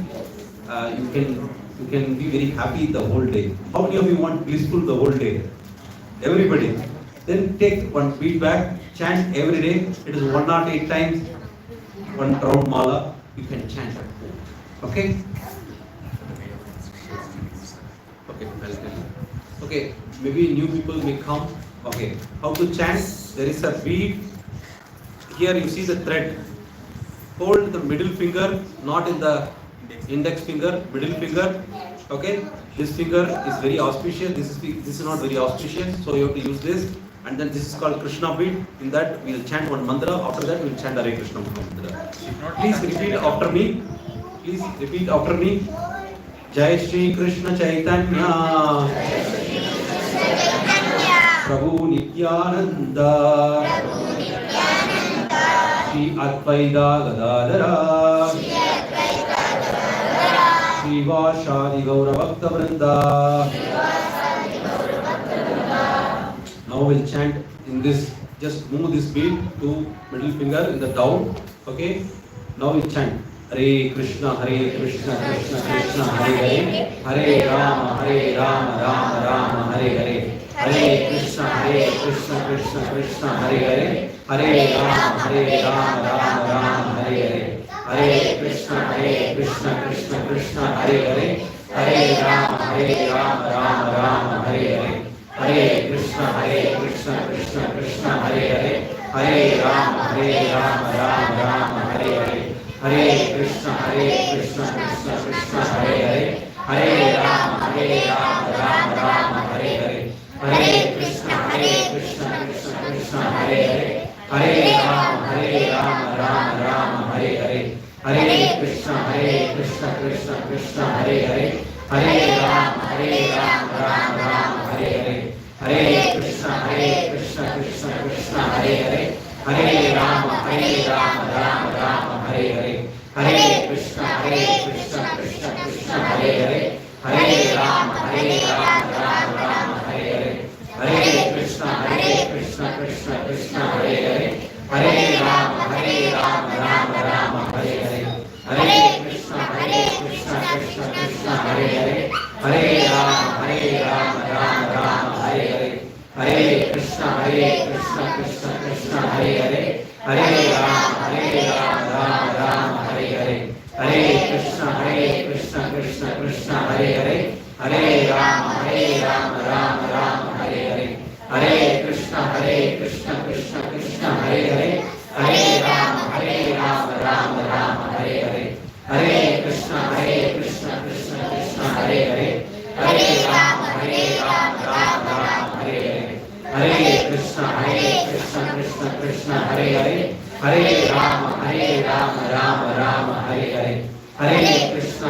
You can be very happy the whole day. How many of you want blissful the whole day? Everybody. Then take one feedback, chant every day. It is 108 times, one round mala. You can chant. Okay? Okay, I'll tell you. Okay, maybe new people may come. Okay, how to chant? There is a bead. Here you see the thread. Hold the middle finger, not in the index finger, middle finger. Okay, this finger is very auspicious. This is not very auspicious, so you have to use this. And then this is called Krishna bead. In that we will chant one mantra. After that we will chant Hare Krishna mantra. Please repeat after me. Please repeat after me. Jai Shri Krishna Chaitanya, Prabhu Nityananda, Shri Advaita Gadadhara, Shri Vashadi Gaura Bhakta Vrinda. Now we'll chant in this, just move this bead to middle finger in the down. Okay? Now we'll chant Hare Krishna, Krishna Krishna, Hare Hare, Hare Rama, Rama Rama, Hare Hare, Hare Krishna, Krishna Krishna, Hare Hare, Hare Rama, Rama Rama, Hare Hare, Hare Krishna, Krishna Krishna, Hare Hare, Hare Rama, Rama Hare Hare. Hare Krishna, Krishna Krishna, Hare Hare, Hare Rama, Rama Hare Hare, Hare Krishna, Krishna Krishna, Hare Hare, Hare Rama, Rama Hare Hare, Hare Krishna, Krishna Krishna, Hare Hare, Hare Rama, Rama Hare Hare, Hare Krishna, Krishna Krishna, Hare Hare, Hare Rama, Rama Hare Hare, Hare Krishna, Krishna Krishna, Hare Hare, Hare Rama, Rama Hare Hare, Hare Krishna, Krishna Krishna, Hare Hare, Hare Rama, Rama Hare Hare, Hare Krishna, Krishna Krishna, Hare Hare, Hare Rama, Rama Hare Hare, Hare Krishna, Krishna Krishna, Hare Hare, Hare Rama, Rama Hare Hare, Hare Krishna, Krishna Krishna, Hare Hare, Hare Rama, Rama Hare Hare, Hare Krishna, Krishna Krishna, Hare Hare, Hare Rama, Rama Hare Hare, Hare Krishna, Krishna Krishna, Hare Hare, Hare Rama, Rama Hare Hare, Hare Krishna, Krishna Krishna, Hare Krishna Krishna Krishna Hare Hare, Hare Rama Rama Rama Hare Hare, Hare Krishna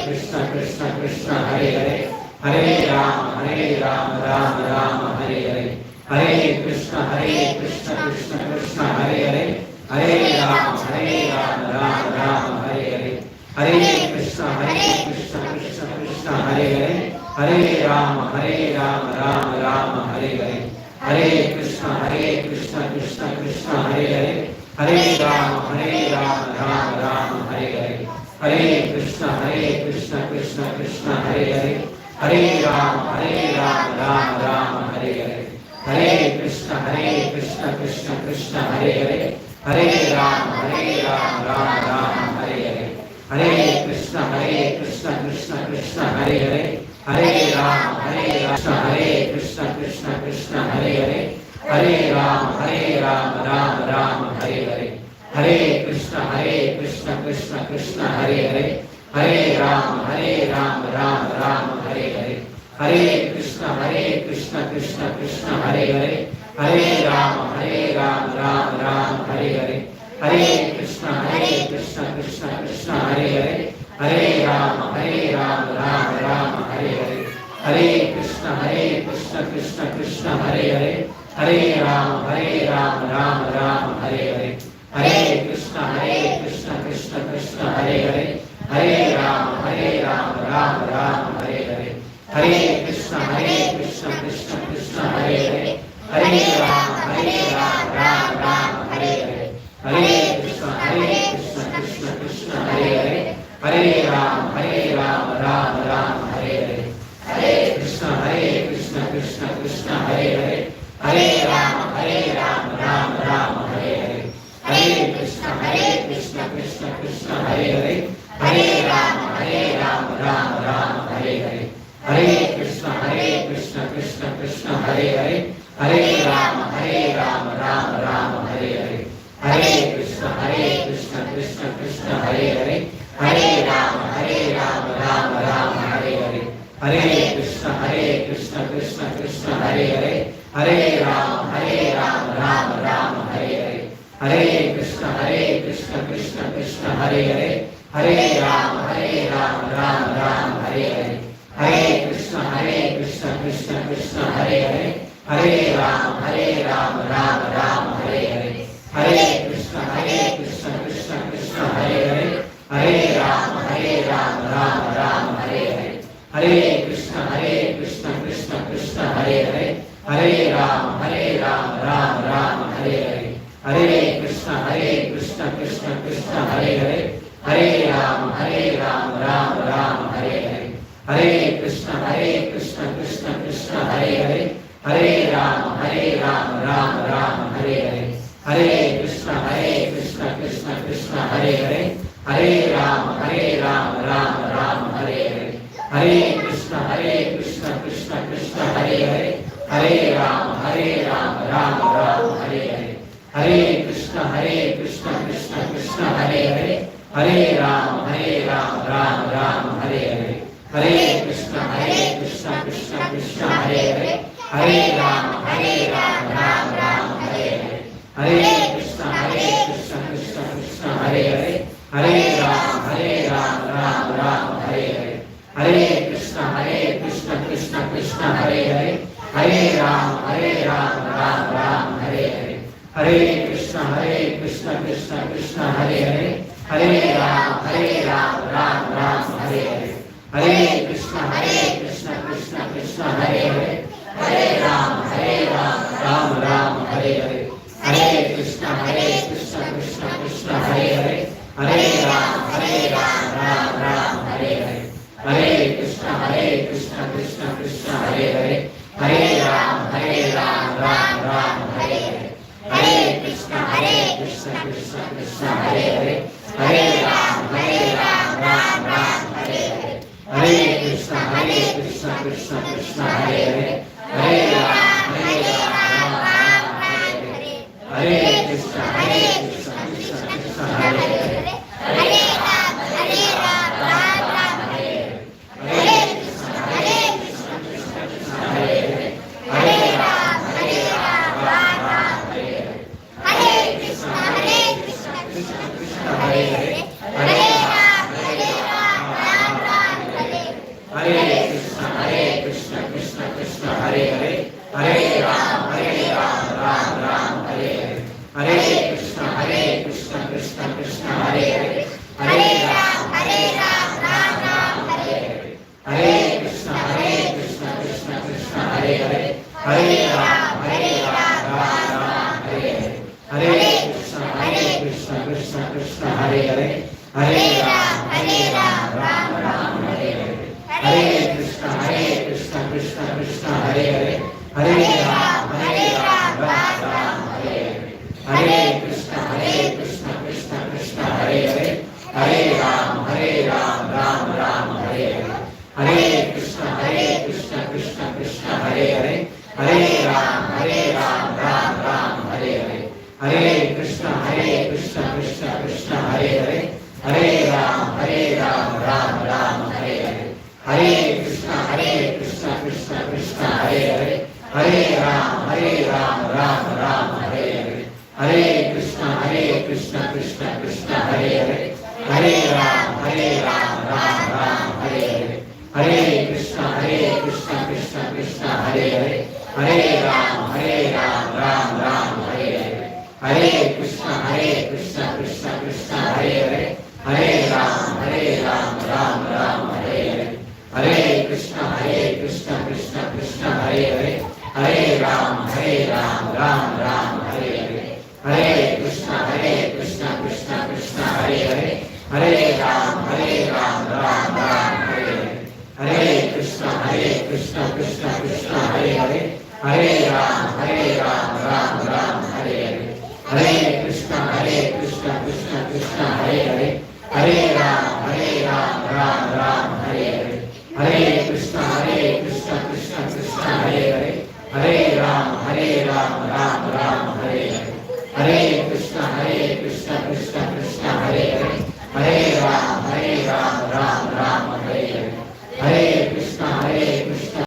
Krishna Krishna Hare Hare, Hare Rama Rama Rama Hare Hare, Hare Krishna Krishna Krishna Hare Hare, Hare Rama Rama Rama Hare Hare, Hare Krishna Krishna Krishna Hare Hare, Hare Rama Rama Rama Hare Hare, Hare Krishna Krishna Krishna Hare Hare, Hare Rama Rama Rama Hare Hare, Hare Krishna Krishna Krishna Hare Hare, Hare Rama Rama Rama Hare Hare, Hare Krishna Krishna Krishna Hare Hare, Hare Rama Rama Rama Hare Hare, Hare Krishna Krishna Krishna Hare Hare, Hare Rama Krishna Krishna Hare Hare, Hare Rama Rama Rama Hare Hare, Hare Krishna Krishna Krishna Hare Hare, Hare Rama Rama Rama Hare Hare, Hare Krishna Krishna Krishna Hare Hare, Hare Rama Rama Rama Hare Hare, Hare Krishna Krishna Krishna Hare Hare, Hare Rama Rama Rama Hare Hare, Hare Krishna Krishna Krishna Hare Hare, Hare Rama Rama Rama Hare Hare, Hare Krishna Krishna Krishna Hare Hare, Hare Rama Rama Rama Hare Hare, Hare Krishna Krishna Krishna Hare Hare, Hare Rama Rama Rama Hare Hare, Hare Krishna Krishna Krishna Hare Hare, Hare Rama Rama Rama Hare Hare, Hare Krishna Krishna Krishna Hare Hare, Hare Rama Rama Rama Hare Hare, Hare Krishna Krishna Krishna Hare Hare, Hare Rama Rama Rama Hare Hare, Hare Krishna Krishna Krishna Hare Hare, Hare Rama Rama Rama Hare Hare, Hare Krishna Krishna Krishna Hare Hare, Hare Rama Rama Rama Hare Hare, Hare Krishna Krishna Krishna Hare Hare, Hare Rama Rama Rama Hare Hare, Hare Krishna Krishna Krishna Hare Hare, Hare Rama Rama Rama Hare Hare, Hare Krishna Krishna Krishna Hare Hare, Hare Rama Rama Rama Hare Hare, Hare Krishna Krishna Krishna Hare Hare, Hare Rama Rama Rama Hare Hare, Hare Krishna Krishna Krishna Hare Hare, Hare Rama Rama Rama Hare Hare, Hare Krishna Krishna Krishna Hare Hare, Hare Rama Rama Rama Hare Hare, Hare Krishna Krishna Krishna Hare Hare, Hare Rama Rama Rama Hare Hare, Hare Krishna Krishna Krishna Hare Hare, Hare Rama Rama Rama Hare Hare, Hare Krishna Krishna Krishna Hare Hare, Hare Rama Rama Rama Hare Hare, Hare Krishna Krishna Krishna Hare Hare, Hare Rama Rama Rama Hare Hare, Hare Krishna Krishna Krishna Hare Hare, Hare Rama Rama Rama Hare Hare, Hare Krishna Krishna Krishna Hare Hare, Hare Rama Rama Rama Hare Hare, Hare Krishna Krishna Krishna Hare Hare, Hare Rama Rama Rama Hare Hare, Hare Krishna Krishna Krishna Hare Hare, Hare Rama Rama Rama Hare Hare, Hare Krishna Krishna Krishna Hare Hare, Hare Rama Rama Rama Hare Hare, Hare Krishna Krishna Krishna Hare Hare, Hare Rama Rama Rama Hare Hare, Hare Krishna Krishna Krishna Hare Hare, Hare Rama Rama Rama Hare Hare, Hare Krishna Krishna Krishna Hare Hare, Hare Rama Rama Rama Hare Hare, Hare Krishna Krishna Krishna Hare Hare, Hare Rama Rama Rama Hare Hare, Hare Krishna Krishna Krishna Hare Hare, Hare Rama Rama Rama Hare Hare, Hare Krishna Krishna Krishna Hare Hare, Hare Rama Hare Ram, Ram Ram, Hare Hare. Hare Krishna, Krishna Krishna, Hare Hare. Hare Ram, Ram Ram, Hare Hare. Hare Krishna, Krishna Krishna, Hare Hare. Hare Ram, Ram Ram, Hare Hare. Hare Krishna, Krishna Krishna, Hare Hare. Hare Ram, Ram Ram, Hare Hare. Hare Krishna, Krishna Krishna, Hare Hare. Hare Ram, Ram Ram, Hare Hare. Hare Krishna, Krishna Krishna, Hare Hare. Hare Ram, Ram Ram, Hare Hare. Hare Krishna, Krishna Krishna, Hare Hare. Hare Ram, Ram Ram, Hare Hare. Hare Krishna, Krishna Krishna, Hare Hare. Hare Ram, Ram Ram, Hare Hare. Hare Krishna, Krishna Krishna, Hare Hare. Hare Ram, Ram Ram, Hare Hare. Hare Krishna, Krishna Krishna, Hare Hare. Hare Ram, Ram Ram, Hare Hare. Hare Krishna, Krishna Krishna, Hare Hare. Hare Ram, Ram Ram, Hare Hare. Hare Krishna, Krishna Krishna, Hare Hare. Hare Ram, Ram Ram, Hare Hare. Hare Krishna, Krishna Krishna, Hare Hare. Hare Ram, Ram Ram, Hare Hare. Hare Krishna, Krishna Krishna, Hare Hare. Hare Ram, Ram Ram, Hare Hare. Hare Krishna, Krishna Krishna, Hare Hare. Hare Ram, Ram Ram, Hare Hare. Hare Krishna, Krishna Krishna, Hare Hare. Hare Ram, Ram Ram, Hare Hare. Hare Krishna, Krishna Krishna, Hare Hare. Hare Ram, Ram Ram, Hare Hare. Hare Krishna, Krishna Krishna,